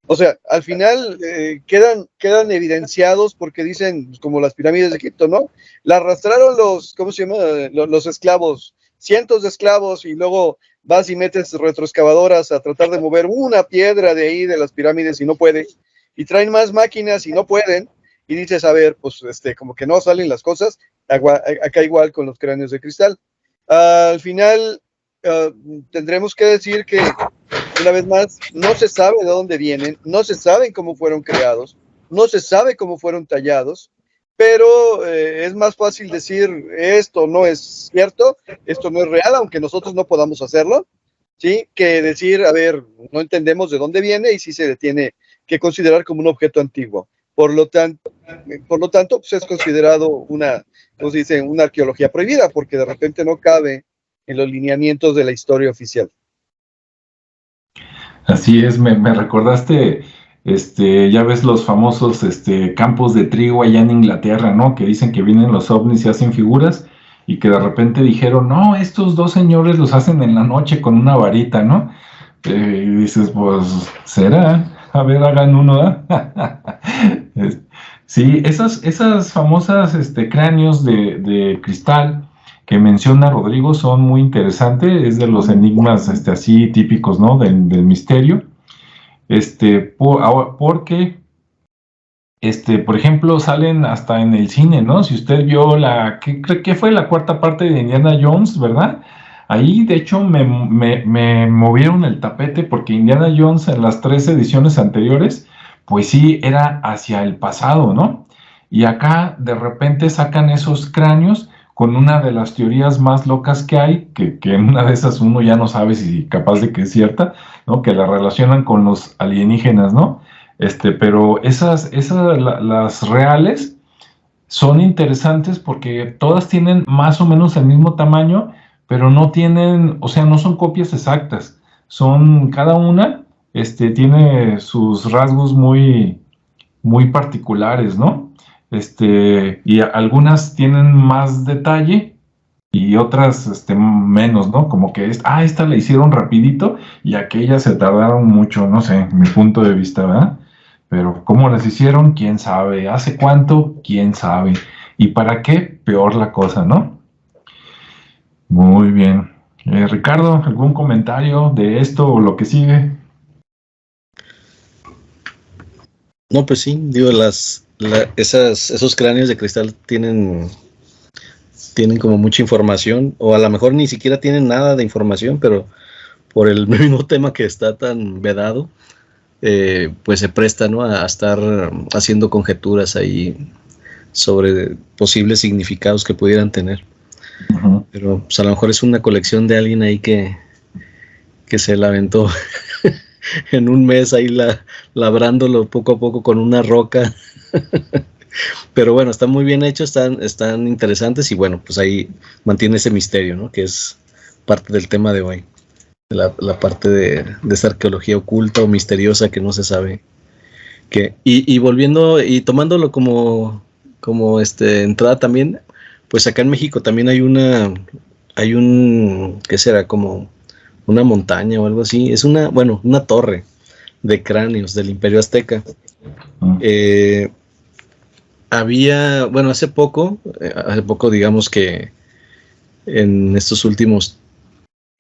O sea, al final quedan evidenciados porque dicen, pues, como las pirámides de Egipto, ¿no? La arrastraron los, ¿cómo se llama? Los esclavos, cientos de esclavos, y luego vas y metes retroexcavadoras a tratar de mover una piedra de ahí de las pirámides y no puede, y traen más máquinas y no pueden, y dices, a ver, pues como que no salen las cosas, acá igual con los cráneos de cristal. Al final tendremos que decir que, una vez más, no se sabe de dónde vienen, no se sabe cómo fueron creados, no se sabe cómo fueron tallados, pero es más fácil decir esto no es cierto, esto no es real, aunque nosotros no podamos hacerlo, ¿sí? Que decir, a ver, no entendemos de dónde viene y sí se le tiene que considerar como un objeto antiguo. Por lo tanto, pues es considerado una, como se dice, una arqueología prohibida, porque de repente no cabe en los lineamientos de la historia oficial. Así es, me recordaste, ya ves los famosos campos de trigo allá en Inglaterra, ¿no? Que dicen que vienen los ovnis y hacen figuras, y que de repente dijeron, no, estos dos señores los hacen en la noche con una varita, ¿no? Y dices, pues, ¿será? A ver, hagan uno, ¿eh? Sí, esas famosas cráneos de cristal que menciona Rodrigo son muy interesantes, es de los enigmas así típicos, ¿no? Del misterio. Porque, por ejemplo, salen hasta en el cine, ¿no? Si usted vio ¿qué fue la cuarta parte de Indiana Jones, ¿verdad? Ahí, de hecho, me movieron el tapete porque Indiana Jones en las 3 ediciones anteriores, pues sí, era hacia el pasado, ¿no? Y acá, de repente, sacan esos cráneos con una de las teorías más locas que hay, que en una de esas uno ya no sabe si capaz de que es cierta, ¿no? Que la relacionan con los alienígenas, ¿no? Pero las reales son interesantes porque todas tienen más o menos el mismo tamaño, pero no tienen, o sea, no son copias exactas. Cada una, tiene sus rasgos muy, muy particulares, ¿no? Y algunas tienen más detalle y otras, menos, ¿no? Como que esta la hicieron rapidito y aquella se tardaron mucho, no sé, mi punto de vista, ¿verdad? Pero cómo las hicieron, quién sabe. ¿Hace cuánto? Quién sabe. ¿Y para qué? Peor la cosa, ¿no? Muy bien. Ricardo, ¿algún comentario de esto o lo que sigue? No, pues sí, digo, esos cráneos de cristal tienen como mucha información, o a lo mejor ni siquiera tienen nada de información, pero por el mismo tema que está tan vedado, pues se presta, ¿no? A estar haciendo conjeturas ahí sobre posibles significados que pudieran tener. Uh-huh. Pero pues a lo mejor es una colección de alguien ahí que se la aventó en un mes ahí labrándolo poco a poco con una roca. Pero bueno, están muy bien hechos, están interesantes, y bueno, pues ahí mantiene ese misterio, ¿no? Que es parte del tema de hoy. La parte de esa arqueología oculta o misteriosa que no se sabe. Y volviendo y tomándolo como entrada también, pues acá en México también hay ¿qué será? Como una montaña o algo así. Es una torre de cráneos del Imperio Azteca. Hace poco, digamos que en estos últimos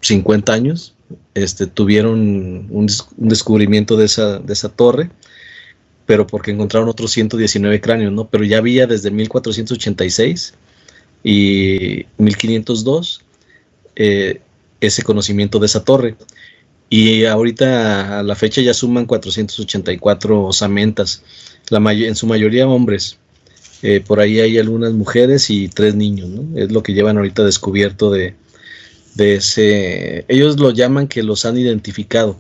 50 años, tuvieron un descubrimiento de esa torre, pero porque encontraron otros 119 cráneos, ¿no? Pero ya había desde 1486 y 1502 ese conocimiento de esa torre. Y ahorita a la fecha ya suman 484 osamentas, en su mayoría hombres. Por ahí hay algunas mujeres y 3 niños, ¿no? Es lo que llevan ahorita descubierto de ese. Ellos lo llaman que los han identificado.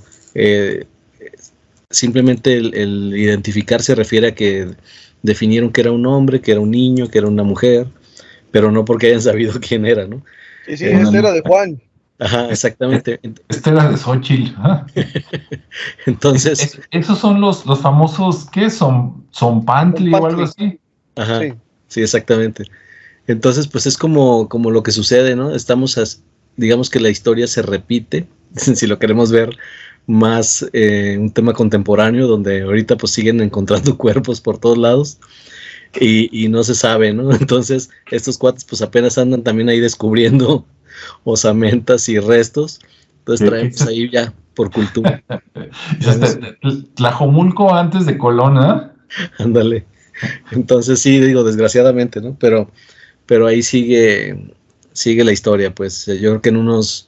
Simplemente el identificar se refiere a que definieron que era un hombre, que era un niño, que era una mujer, pero no porque hayan sabido quién era, ¿no? Sí, este era de Juan. Ajá, exactamente. Este era de Xochitl. Entonces. Esos son los famosos, ¿qué son? ¿Zompantli o algo así? Ajá, sí, exactamente. Entonces, pues es como lo que sucede, ¿no? Digamos que la historia se repite, si lo queremos ver más un tema contemporáneo, donde ahorita pues siguen encontrando cuerpos por todos lados y no se sabe, ¿no? Entonces estos cuates pues apenas andan también ahí descubriendo osamentas y restos, entonces traemos ahí ya por cultura. Tlajomulco antes de Colón, ¿eh? Ándale. Entonces sí, digo, desgraciadamente, ¿no? Pero ahí sigue la historia, pues yo creo que en unos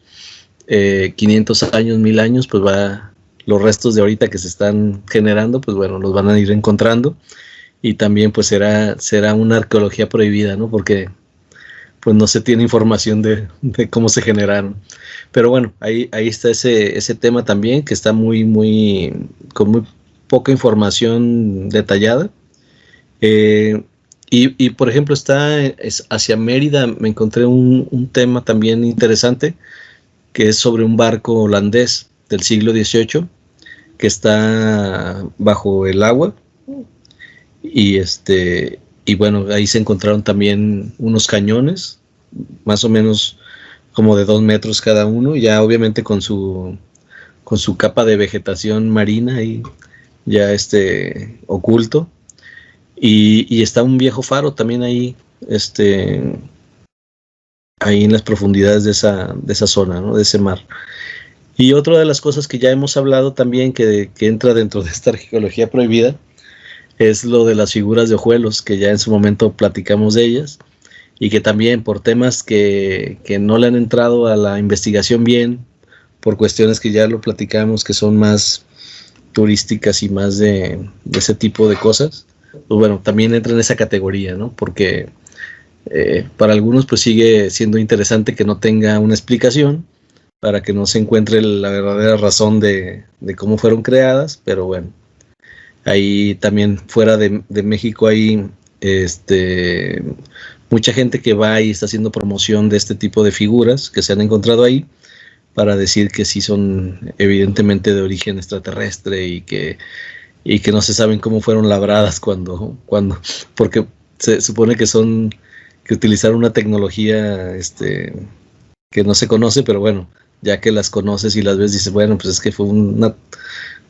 500 años, 1000 años, pues los restos de ahorita que se están generando, pues bueno, los van a ir encontrando, y también pues será una arqueología prohibida, ¿no? Porque pues no se tiene información de cómo se generaron. Pero bueno, ahí está ese tema también, que está con muy poca información detallada. Y por ejemplo, hacia Mérida, me encontré un tema también interesante, que es sobre un barco holandés del siglo XVIII que está bajo el agua, y bueno, ahí se encontraron también unos cañones, más o menos como de 2 metros cada uno, ya obviamente con su capa de vegetación marina ahí ya oculto, y está un viejo faro también ahí, ahí en las profundidades de esa zona, ¿no? De ese mar. Y otra de las cosas que ya hemos hablado también, que entra dentro de esta arqueología prohibida, es lo de las figuras de ojuelos, que ya en su momento platicamos de ellas, y que también por temas que no le han entrado a la investigación bien, por cuestiones que ya lo platicamos, que son más turísticas y más de ese tipo de cosas, pues bueno, también entra en esa categoría, ¿no? Porque para algunos pues sigue siendo interesante que no tenga una explicación, para que no se encuentre la verdadera razón de cómo fueron creadas, pero bueno, ahí también fuera de México hay mucha gente que va y está haciendo promoción de este tipo de figuras que se han encontrado ahí, para decir que sí son evidentemente de origen extraterrestre, y que no se saben cómo fueron labradas porque se supone que utilizaron una tecnología que no se conoce, pero bueno, ya que las conoces y las ves, dices, bueno, pues es que fue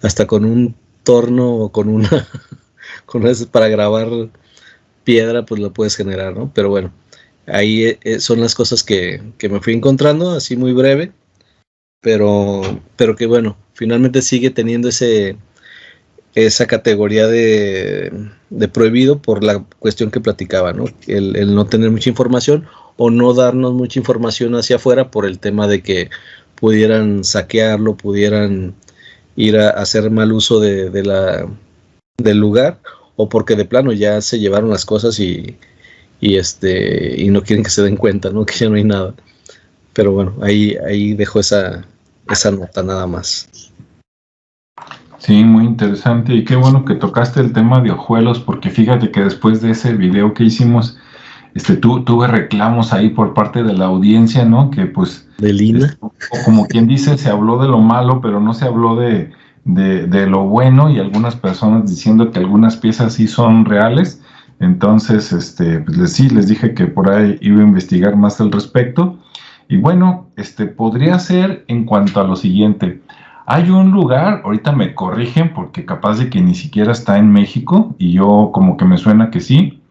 hasta con un torno o con para grabar piedra, pues lo puedes generar, ¿no? Pero bueno, ahí son las cosas que me fui encontrando, así muy breve, pero que bueno, finalmente sigue teniendo esa categoría de prohibido, por la cuestión que platicaba, ¿no? El no tener mucha información, o no darnos mucha información hacia afuera, por el tema de que pudieran saquearlo, pudieran ir a hacer mal uso del lugar, o porque de plano ya se llevaron las cosas y no quieren que se den cuenta, ¿no? Que ya no hay nada. Pero bueno, ahí dejo esa nota nada más. Sí, muy interesante, y qué bueno que tocaste el tema de ojuelos, porque fíjate que después de ese video que hicimos, tuve reclamos ahí por parte de la audiencia, ¿no? Que pues, de Lina, o como quien dice, se habló de lo malo, pero no se habló de lo bueno, y algunas personas diciendo que algunas piezas sí son reales. Entonces, pues sí, les dije que por ahí iba a investigar más al respecto. Y bueno, podría ser en cuanto a lo siguiente. Hay un lugar, ahorita me corrigen, porque capaz de que ni siquiera está en México, y yo como que me suena que sí.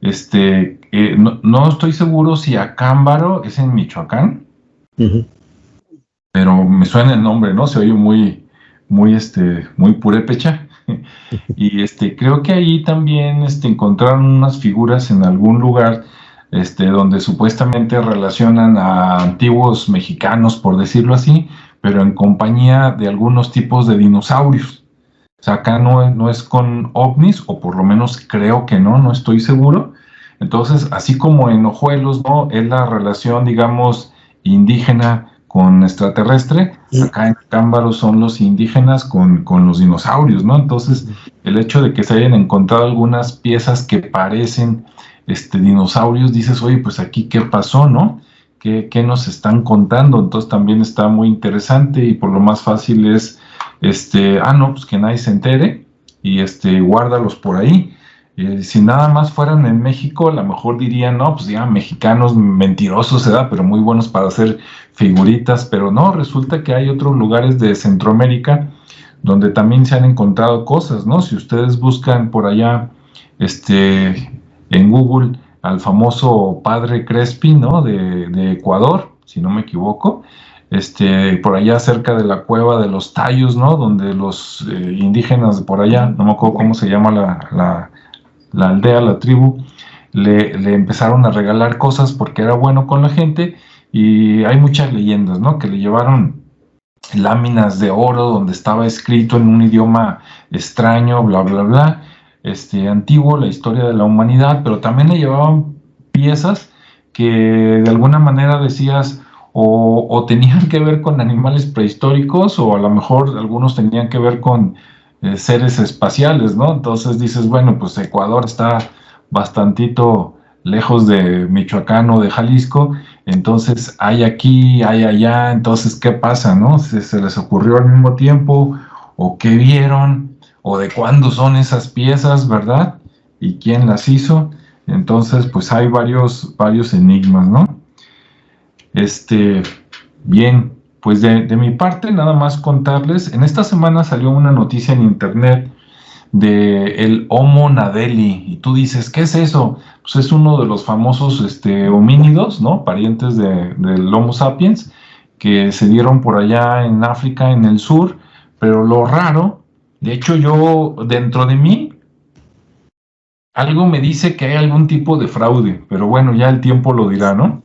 No estoy seguro si Acámbaro es en Michoacán, pero me suena el nombre, ¿no? Se oye muy purépecha. Y creo que ahí también encontraron unas figuras en algún lugar, donde supuestamente relacionan a antiguos mexicanos, por decirlo así, pero en compañía de algunos tipos de dinosaurios. O sea, acá no es con ovnis, o por lo menos creo que no estoy seguro. Entonces, así como en Ojuelos, ¿no? Es la relación, digamos, indígena con extraterrestre, acá en Cámbaro son los indígenas con los dinosaurios, ¿no? Entonces, el hecho de que se hayan encontrado algunas piezas que parecen dinosaurios, dices, oye, pues aquí, ¿qué pasó, no? ¿Qué nos están contando? Entonces, también está muy interesante, y por lo más fácil es, no, pues que nadie se entere, y guárdalos por ahí. Si nada más fueran en México, a lo mejor dirían, no, pues ya mexicanos mentirosos, ¿verdad? Pero muy buenos para hacer figuritas, pero no, resulta que hay otros lugares de Centroamérica donde también se han encontrado cosas, ¿no? Si ustedes buscan por allá, en Google, al famoso padre Crespi, ¿no? De Ecuador, si no me equivoco, por allá cerca de la cueva de los Tayos, ¿no? Donde los indígenas de por allá, no me acuerdo cómo se llama la aldea, la tribu, le empezaron a regalar cosas porque era bueno con la gente, y hay muchas leyendas, ¿no? Que le llevaron láminas de oro donde estaba escrito en un idioma extraño, bla, bla, bla, antiguo, la historia de la humanidad, pero también le llevaban piezas que de alguna manera decías o tenían que ver con animales prehistóricos, o a lo mejor algunos tenían que ver con seres espaciales, ¿no? Entonces dices, bueno, pues Ecuador está bastantito lejos de Michoacán o de Jalisco, entonces hay aquí, hay allá, entonces ¿qué pasa, no? ¿Se les ocurrió al mismo tiempo? ¿O qué vieron? ¿O de cuándo son esas piezas, verdad? ¿Y quién las hizo? Entonces, pues hay varios enigmas, ¿no? Bien, pues de mi parte nada más contarles, en esta semana salió una noticia en internet de el Homo nadeli, y tú dices, ¿qué es eso? Pues es uno de los famosos homínidos, ¿no? Parientes del Homo sapiens, que se dieron por allá en África, en el sur, pero lo raro, de hecho yo, dentro de mí, algo me dice que hay algún tipo de fraude, pero bueno, ya el tiempo lo dirá, ¿no?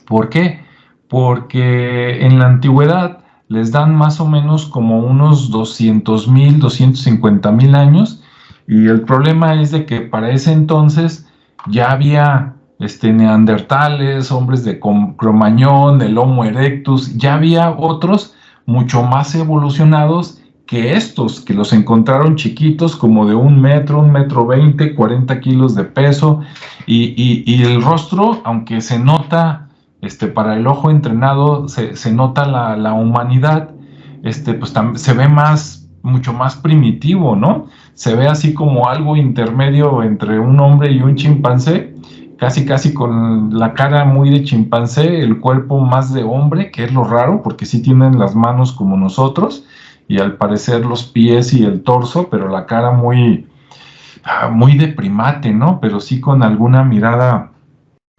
¿Por qué? Porque en la antigüedad les dan más o menos como unos 200,000, 250,000 años, y el problema es de que para ese entonces ya había neandertales, hombres de Cromañón, el Homo erectus, ya había otros mucho más evolucionados que estos, que los encontraron chiquitos, como de 1 metro, 1,20 m, 40 kilos de peso, y el rostro, aunque se nota, para el ojo entrenado, se nota la humanidad, pues se ve mucho más primitivo, ¿no? Se ve así como algo intermedio entre un hombre y un chimpancé, casi con la cara muy de chimpancé, el cuerpo más de hombre, que es lo raro, porque sí tienen las manos como nosotros, y al parecer los pies y el torso, pero la cara muy de primate, ¿no? Pero sí con alguna mirada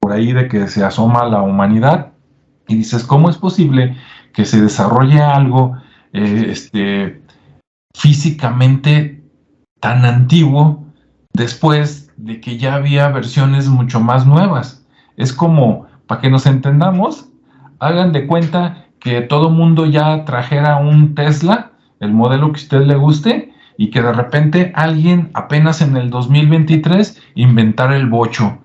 por ahí de que se asoma a la humanidad, y dices, ¿cómo es posible que se desarrolle algo físicamente tan antiguo después de que ya había versiones mucho más nuevas? Es como, para que nos entendamos, hagan de cuenta que todo mundo ya trajera un Tesla, el modelo que a usted le guste, y que de repente alguien apenas en el 2023 inventara el bocho.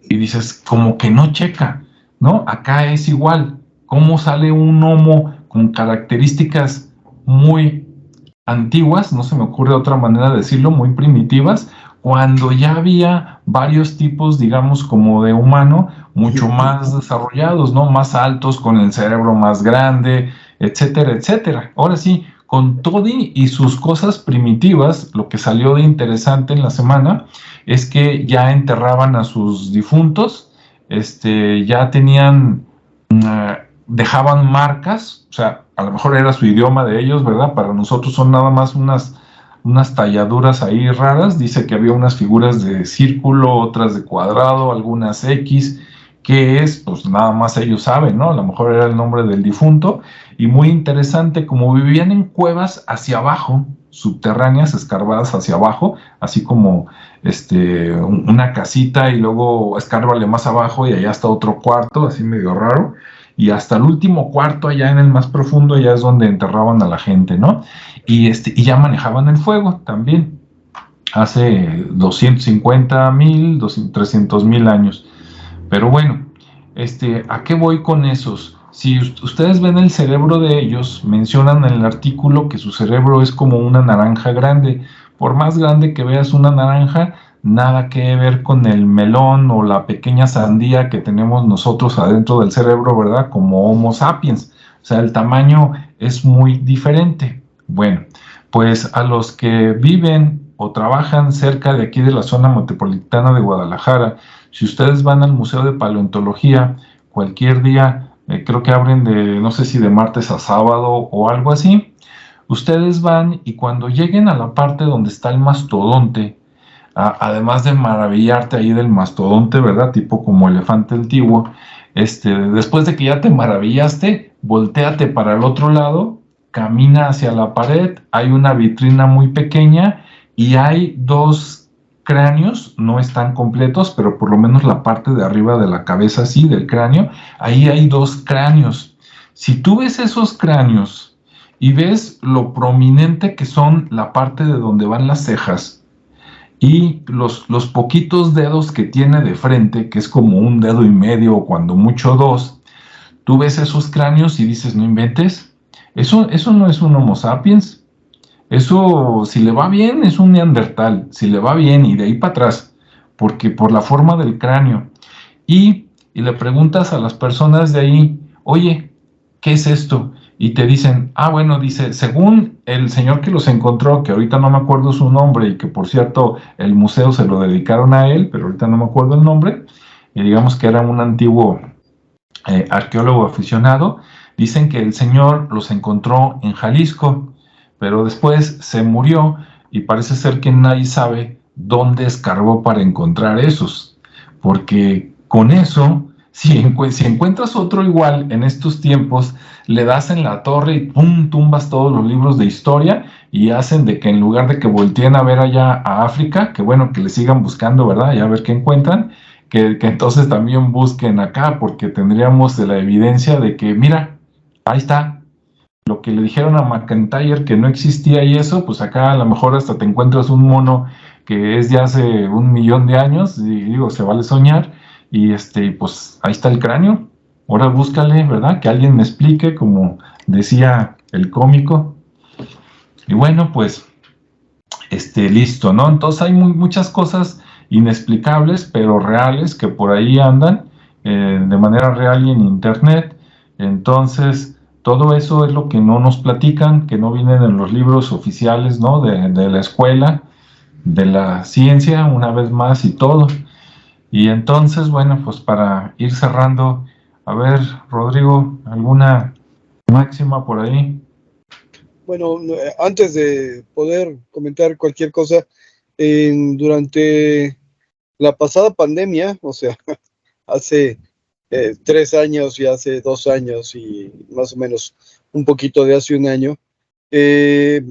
Y dices, como que no checa, ¿no? Acá es igual. ¿Cómo sale un homo con características muy antiguas? No se me ocurre otra manera de decirlo, muy primitivas, cuando ya había varios tipos, digamos, como de humano, mucho más desarrollados, ¿no? Más altos, con el cerebro más grande, etcétera, etcétera. Ahora sí, con todo y sus cosas primitivas, lo que salió de interesante en la semana es que ya enterraban a sus difuntos, ya tenían, dejaban marcas, o sea, a lo mejor era su idioma de ellos, ¿verdad? Para nosotros son nada más unas talladuras ahí raras. Dice que había unas figuras de círculo, otras de cuadrado, algunas X, que es, pues nada más ellos saben, ¿no? A lo mejor era el nombre del difunto. Y muy interesante, como vivían en cuevas hacia abajo, subterráneas, escarbadas hacia abajo, así como una casita, y luego escárbale más abajo y allá está otro cuarto, así medio raro, y hasta el último cuarto, allá en el más profundo, ya es donde enterraban a la gente, ¿no? Y ya manejaban el fuego también, hace 250,000, 300,000 años. Pero bueno, ¿a qué voy con esos? Si ustedes ven el cerebro de ellos, mencionan en el artículo que su cerebro es como una naranja grande. Por más grande que veas una naranja, nada que ver con el melón o la pequeña sandía que tenemos nosotros adentro del cerebro, ¿verdad? Como Homo sapiens. O sea, el tamaño es muy diferente. Bueno, pues a los que viven o trabajan cerca de aquí de la zona metropolitana de Guadalajara, si ustedes van al Museo de Paleontología, cualquier día, creo que abren de, no sé si de martes a sábado o algo así, ustedes van y cuando lleguen a la parte donde está el mastodonte, además de maravillarte ahí del mastodonte, ¿verdad? Tipo como elefante antiguo, después de que ya te maravillaste, voltéate para el otro lado, camina hacia la pared, hay una vitrina muy pequeña y hay dos cráneos, no están completos, pero por lo menos la parte de arriba de la cabeza, sí, del cráneo, ahí hay dos cráneos. Si tú ves esos cráneos y ves lo prominente que son la parte de donde van las cejas, y los poquitos dedos que tiene de frente, que es como un dedo y medio o cuando mucho dos, tú ves esos cráneos y dices, no inventes, eso no es un Homo sapiens, eso si le va bien es un neandertal, si le va bien y de ahí para atrás, porque por la forma del cráneo. Y le preguntas a las personas de ahí, oye, ¿qué es esto? Y te dicen, bueno, dice, según el señor que los encontró, que ahorita no me acuerdo su nombre y que por cierto el museo se lo dedicaron a él, pero ahorita no me acuerdo el nombre, y digamos que era un antiguo arqueólogo aficionado, dicen que el señor los encontró en Jalisco, pero después se murió y parece ser que nadie sabe dónde escarbó para encontrar esos, porque con eso, si encuentras otro igual en estos tiempos, le das en la torre y ¡pum! Tumbas todos los libros de historia y hacen de que en lugar de que volteen a ver allá a África, que bueno, que le sigan buscando, ¿verdad? Y a ver qué encuentran, que entonces también busquen acá, porque tendríamos la evidencia de que, mira, ahí está, lo que le dijeron a McIntyre que no existía y eso, pues acá a lo mejor hasta te encuentras un mono que es de hace 1 millón de años, y digo, se vale soñar, y pues ahí está el cráneo, ahora búscale, ¿verdad? Que alguien me explique, como decía el cómico, y bueno, pues, listo, ¿no? Entonces hay muchas cosas inexplicables, pero reales, que por ahí andan de manera real y en internet. Entonces, todo eso es lo que no nos platican, que no vienen en los libros oficiales, ¿no? De la escuela, de la ciencia, una vez más y todo. Y entonces, bueno, pues para ir cerrando, a ver, Rodrigo, ¿alguna máxima por ahí? Bueno, antes de poder comentar cualquier cosa, durante la pasada pandemia, o sea, hace 3 años y hace 2 años y más o menos un poquito de hace un año, eh,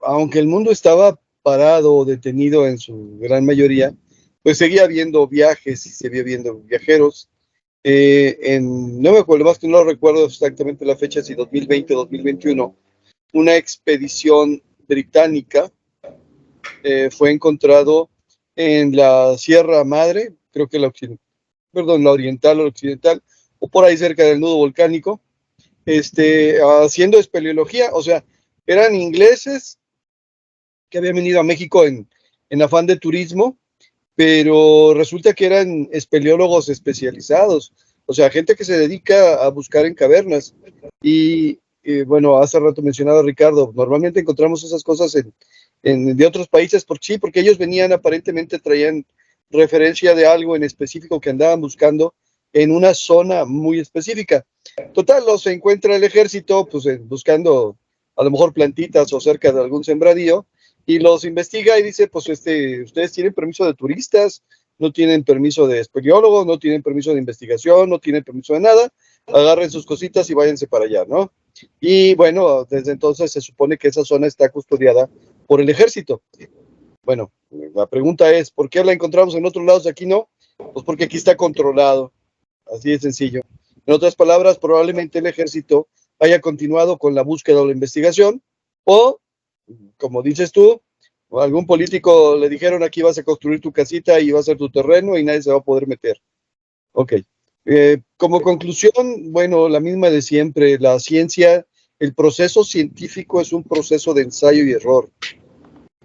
aunque el mundo estaba parado o detenido en su gran mayoría, pues seguía habiendo viajes y seguía habiendo viajeros. No me acuerdo más que no recuerdo exactamente la fecha, si 2020 o 2021, una expedición británica fue encontrado en la Sierra Madre, creo que la oriental o occidental, o por ahí cerca del nudo volcánico, haciendo espeleología. O sea, eran ingleses que habían venido a México en afán de turismo, pero resulta que eran espeleólogos especializados, o sea, gente que se dedica a buscar en cavernas. Bueno, hace rato mencionaba Ricardo, normalmente encontramos esas cosas de otros países, porque ellos venían, aparentemente traían referencia de algo en específico que andaban buscando en una zona muy específica. Total, los encuentra el ejército, pues buscando a lo mejor plantitas o cerca de algún sembradío, y los investiga y dice, pues ustedes tienen permiso de turistas, no tienen permiso de espeleólogos, no tienen permiso de investigación, no tienen permiso de nada, agarren sus cositas y váyanse para allá, ¿no? Y bueno, desde entonces se supone que esa zona está custodiada por el ejército. Bueno, la pregunta es, ¿por qué la encontramos en otros lados y aquí no? Pues porque aquí está controlado, así de sencillo. En otras palabras, probablemente el ejército haya continuado con la búsqueda o la investigación, o, como dices tú, o algún político le dijeron, aquí vas a construir tu casita y va a ser tu terreno y nadie se va a poder meter. Ok. Como conclusión, bueno, la misma de siempre, la ciencia, el proceso científico es un proceso de ensayo y error.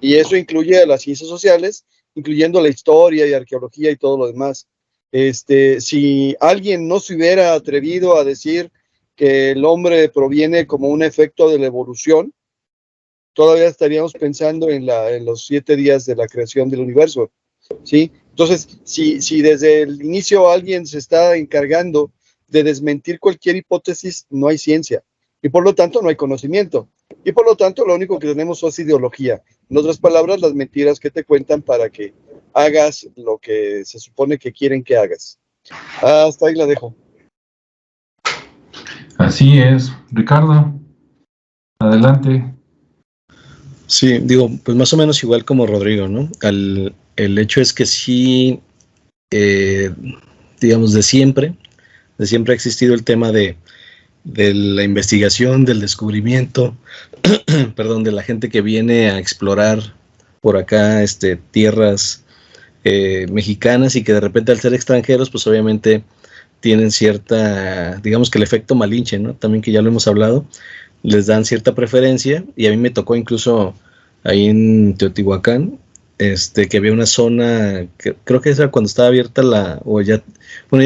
Y eso incluye a las ciencias sociales, incluyendo la historia y arqueología y todo lo demás. Si alguien no se hubiera atrevido a decir que el hombre proviene como un efecto de la evolución, todavía estaríamos pensando en los 7 días de la creación del universo, ¿sí? Entonces, si desde el inicio alguien se está encargando de desmentir cualquier hipótesis, no hay ciencia, y por lo tanto no hay conocimiento, y por lo tanto lo único que tenemos es ideología. En otras palabras, las mentiras que te cuentan para que hagas lo que se supone que quieren que hagas. Hasta ahí la dejo. Así es, Ricardo, adelante. Sí, digo, pues más o menos igual como Rodrigo, ¿no? El hecho es que sí, digamos, de siempre ha existido el tema de la investigación, del descubrimiento, perdón, de la gente que viene a explorar por acá tierras mexicanas, y que de repente, al ser extranjeros, pues obviamente tienen cierta, digamos que el efecto Malinche, ¿no? También, que ya lo hemos hablado, les dan cierta preferencia, y a mí me tocó incluso ahí en Teotihuacán, que había una zona, que creo que era cuando estaba abierta ya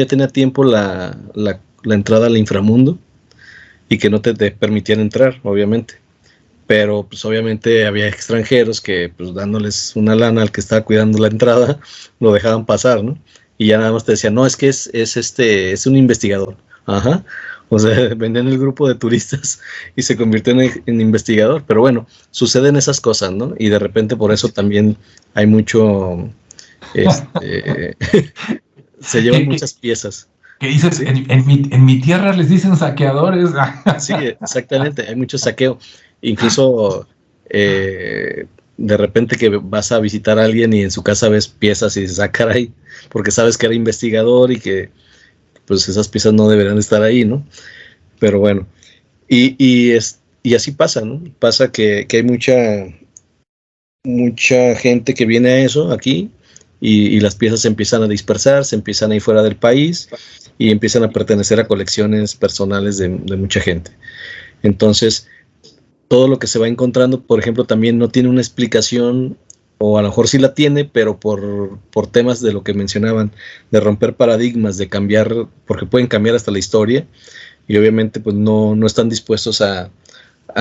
tenía tiempo la entrada al inframundo, y que no te permitían entrar, obviamente. Pero pues obviamente había extranjeros que, pues, dándoles una lana al que estaba cuidando la entrada, lo dejaban pasar, ¿no? Y ya nada más te decían, no, es que es un investigador. Ajá. O sea, vendían el grupo de turistas y se convirtió en investigador. Pero bueno, suceden esas cosas, ¿no? Y de repente por eso también hay mucho, se llevan muchas piezas. ¿Qué dices? ¿Sí? En mi tierra les dicen saqueadores. Sí, exactamente, hay mucho saqueo. Incluso de repente que vas a visitar a alguien y en su casa ves piezas y dices, ah, caray, porque sabes que era investigador y que pues esas piezas no deberían estar ahí, ¿no? Pero bueno, y así pasa, ¿no? Pasa que hay mucha gente que viene a eso aquí, y las piezas se empiezan a dispersar, se empiezan a ir fuera del país y empiezan a pertenecer a colecciones personales de mucha gente. Entonces, todo lo que se va encontrando, por ejemplo, también no tiene una explicación, o a lo mejor sí la tiene, pero por temas de lo que mencionaban, de romper paradigmas, de cambiar, porque pueden cambiar hasta la historia, y obviamente pues no están dispuestos a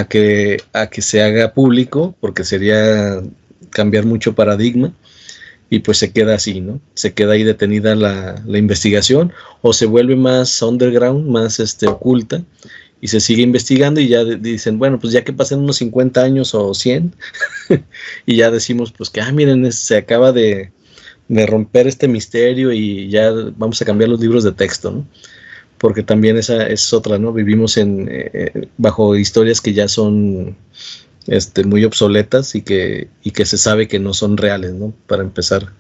que se haga público, porque sería cambiar mucho paradigma, y pues se queda así, ¿no? Se queda ahí detenida la investigación, o se vuelve más underground, más oculta, y se sigue investigando, y ya dicen, bueno, pues ya que pasen unos 50 años o 100, y ya decimos, pues que, miren, se acaba de romper este misterio, y ya vamos a cambiar los libros de texto, ¿no? Porque también esa es otra, ¿no? Vivimos bajo historias que ya son muy obsoletas, y que se sabe que no son reales, ¿no? Para empezar.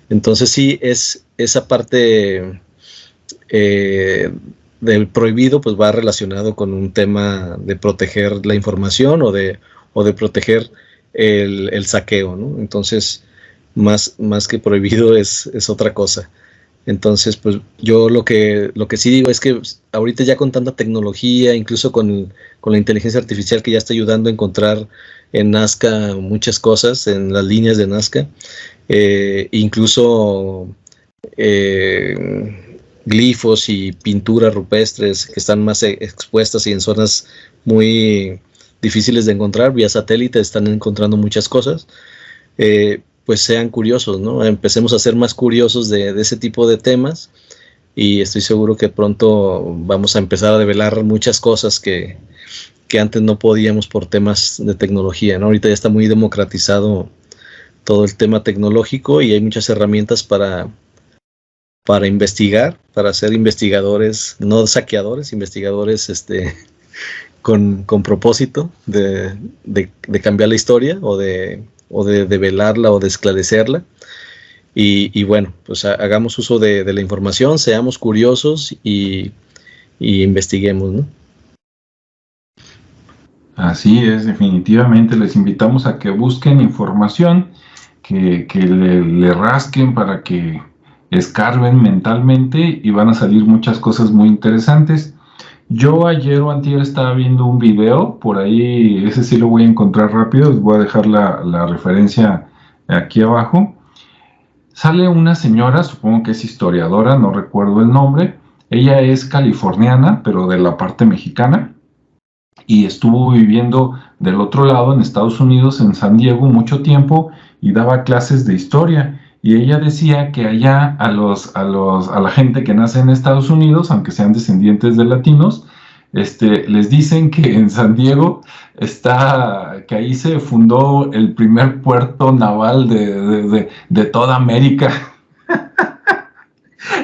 Entonces sí, es esa parte del prohibido, pues va relacionado con un tema de proteger la información, o de proteger el saqueo, ¿no? Entonces, más que prohibido es otra cosa. Entonces, pues yo lo que sí digo es que ahorita, ya con tanta tecnología, incluso con la inteligencia artificial que ya está ayudando a encontrar en Nazca muchas cosas, en las líneas de Nazca, incluso glifos y pinturas rupestres que están más expuestas y en zonas muy difíciles de encontrar, vía satélite están encontrando muchas cosas. Pues sean curiosos, ¿no? Empecemos a ser más curiosos de ese tipo de temas, y estoy seguro que pronto vamos a empezar a develar muchas cosas que antes no podíamos por temas de tecnología, ¿no? Ahorita ya está muy democratizado todo el tema tecnológico, y hay muchas herramientas para investigar, para ser investigadores, no saqueadores, investigadores con propósito de cambiar la historia, o de develarla, o de esclarecerla, y bueno, pues hagamos uso de la información, seamos curiosos y investiguemos, ¿no? Así es, definitivamente les invitamos a que busquen información, que le rasquen, para que escarben mentalmente, y van a salir muchas cosas muy interesantes. Yo ayer o antier estaba viendo un video, por ahí, ese sí lo voy a encontrar rápido, les voy a dejar la referencia aquí abajo. Sale una señora, supongo que es historiadora, no recuerdo el nombre. Ella es californiana, pero de la parte mexicana, y estuvo viviendo del otro lado, en Estados Unidos, en San Diego, mucho tiempo, y daba clases de historia. Y ella decía que allá a la gente que nace en Estados Unidos, aunque sean descendientes de latinos, les dicen que en San Diego que ahí se fundó el primer puerto naval de toda América.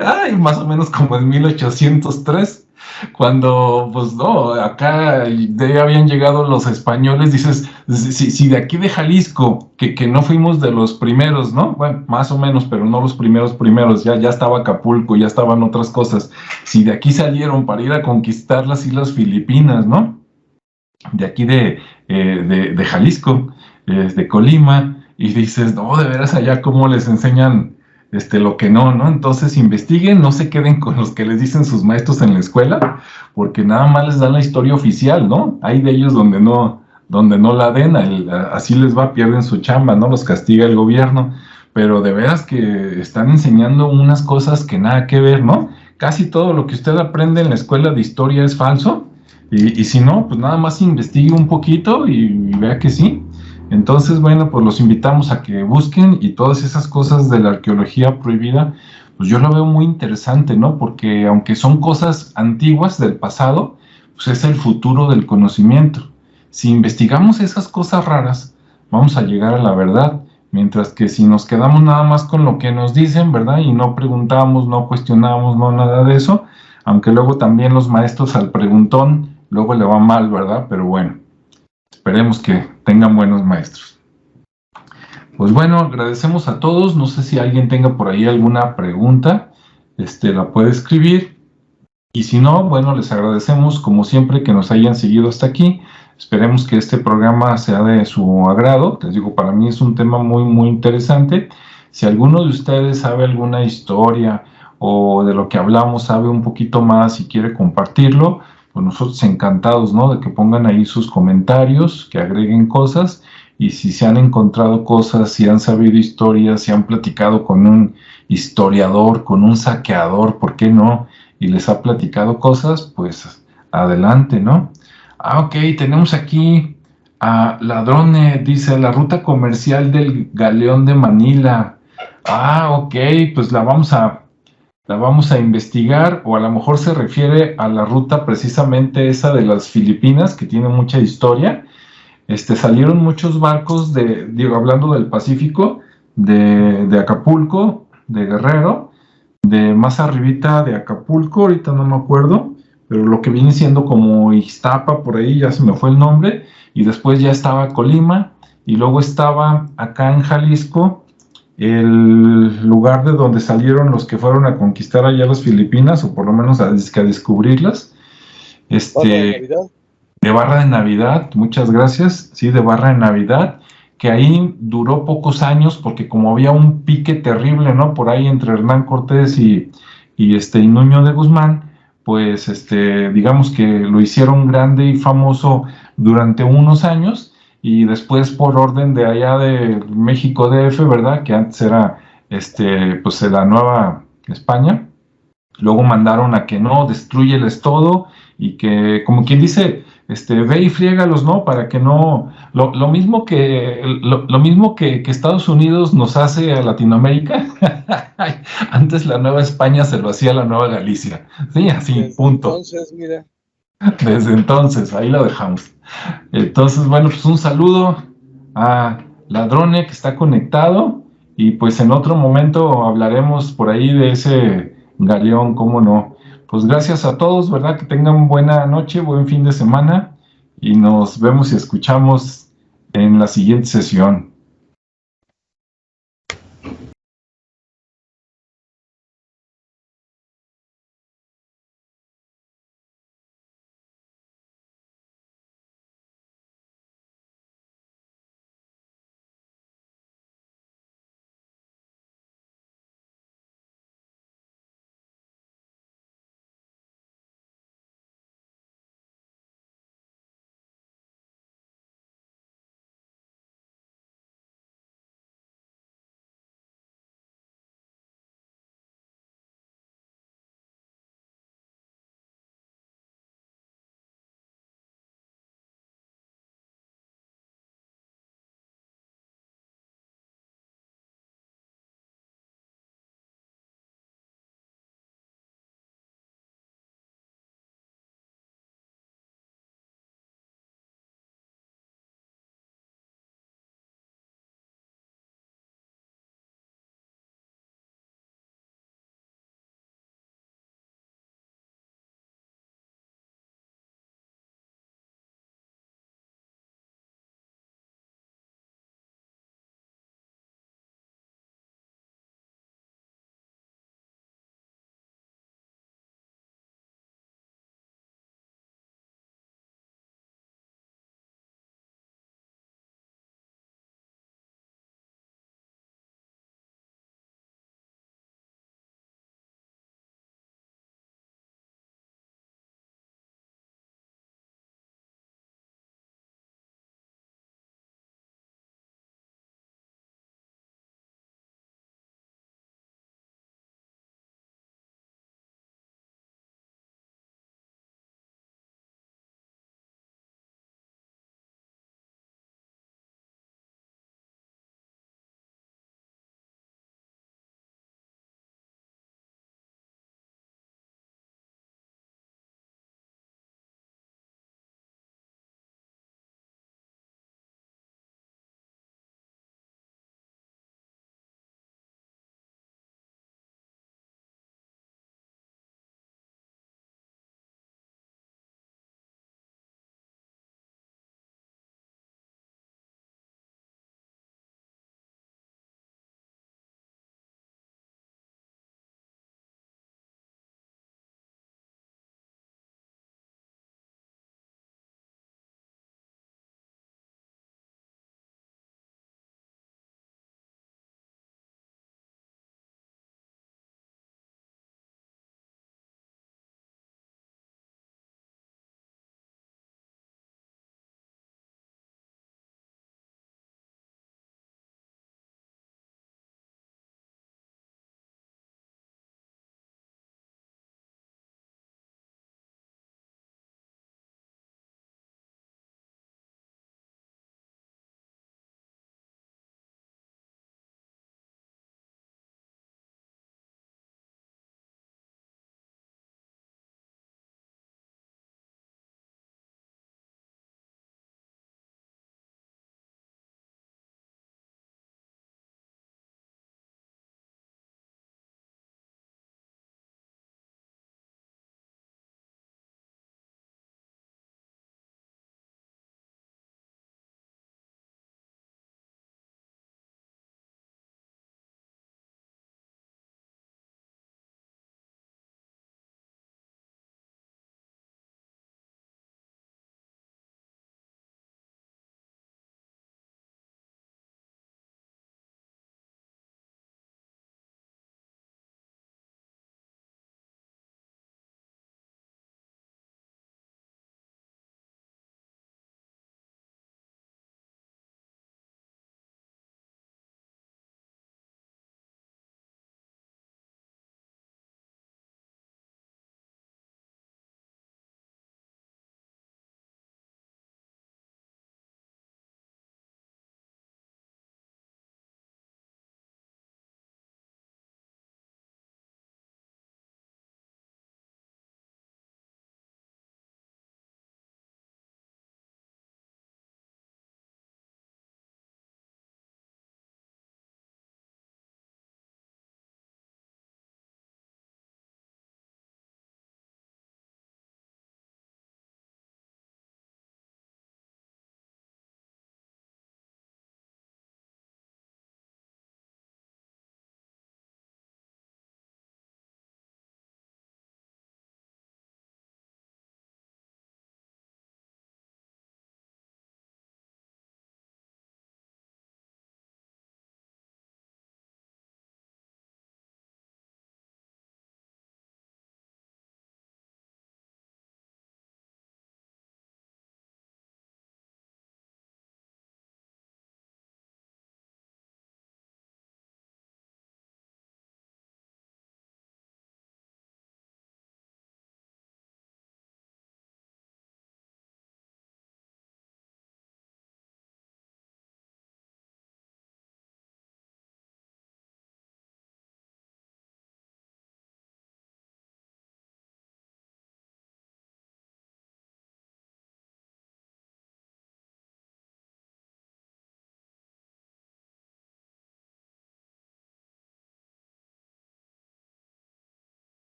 Ay, más o menos como en 1803, cuando, pues no, acá ya habían llegado los españoles, dices, si de aquí de Jalisco, que no fuimos de los primeros, ¿no? Bueno, más o menos, pero no los primeros, ya estaba Acapulco, ya estaban otras cosas. Si de aquí salieron para ir a conquistar las Islas Filipinas, ¿no? De aquí de Jalisco, de Colima, y dices, no, de veras allá cómo les enseñan lo que no, ¿no? Entonces investiguen, no se queden con los que les dicen sus maestros en la escuela, porque nada más les dan la historia oficial, ¿no? Hay de ellos donde no la den, así les va, pierden su chamba, ¿no? Los castiga el gobierno, pero de veras que están enseñando unas cosas que nada que ver, ¿no? Casi todo lo que usted aprende en la escuela de historia es falso, y si no, pues nada más investigue un poquito y vea que sí. Entonces, bueno, pues los invitamos a que busquen, y todas esas cosas de la arqueología prohibida, pues yo lo veo muy interesante, ¿no? Porque aunque son cosas antiguas del pasado, pues es el futuro del conocimiento. Si investigamos esas cosas raras, vamos a llegar a la verdad, mientras que si nos quedamos nada más con lo que nos dicen, ¿verdad? Y no preguntamos, no cuestionamos, no nada de eso, aunque luego también los maestros al preguntón, luego le va mal, ¿verdad? Pero bueno, esperemos que tengan buenos maestros. Pues bueno, agradecemos a todos. No sé si alguien tenga por ahí alguna pregunta, la puede escribir. Y si no, bueno, les agradecemos como siempre que nos hayan seguido hasta aquí. Esperemos que este programa sea de su agrado. Les digo, para mí es un tema muy, muy interesante. Si alguno de ustedes sabe alguna historia o de lo que hablamos sabe un poquito más y quiere compartirlo, pues nosotros encantados, ¿no? De que pongan ahí sus comentarios, que agreguen cosas, y si se han encontrado cosas, si han sabido historias, si han platicado con un historiador, con un saqueador, ¿por qué no? Y les ha platicado cosas, pues adelante, ¿no? Ok, tenemos aquí a Ladrone, dice, la ruta comercial del Galeón de Manila. Ok, pues la vamos a investigar, o a lo mejor se refiere a la ruta precisamente esa de las Filipinas, que tiene mucha historia. Salieron muchos barcos hablando del Pacífico, de Acapulco, de Guerrero, de más arribita de Acapulco, ahorita no me acuerdo, pero lo que viene siendo como Ixtapa, por ahí ya se me fue el nombre, y después ya estaba Colima, y luego estaba acá en Jalisco, el lugar de donde salieron los que fueron a conquistar allá las Filipinas, o por lo menos a descubrirlas. De Barra de Navidad, muchas gracias, sí, de Barra de Navidad, que ahí duró pocos años porque como había un pique terrible, ¿no? Por ahí entre Hernán Cortés y Nuño de Guzmán, pues digamos que lo hicieron grande y famoso durante unos años, y después por orden de allá de México DF, ¿verdad? Que antes era pues la Nueva España, luego mandaron a que no, destruyeles todo, y que, como quien dice, ve y friégalos, ¿no? Para que no, lo mismo que Estados Unidos nos hace a Latinoamérica, antes la Nueva España se lo hacía a la Nueva Galicia, sí, así, Desde punto. Entonces, mira. Desde entonces, ahí lo dejamos. Entonces, bueno, pues un saludo a Ladrone que está conectado, y pues en otro momento hablaremos por ahí de ese galeón, cómo no. Pues gracias a todos, ¿verdad? Que tengan buena noche, buen fin de semana, y nos vemos y escuchamos en la siguiente sesión.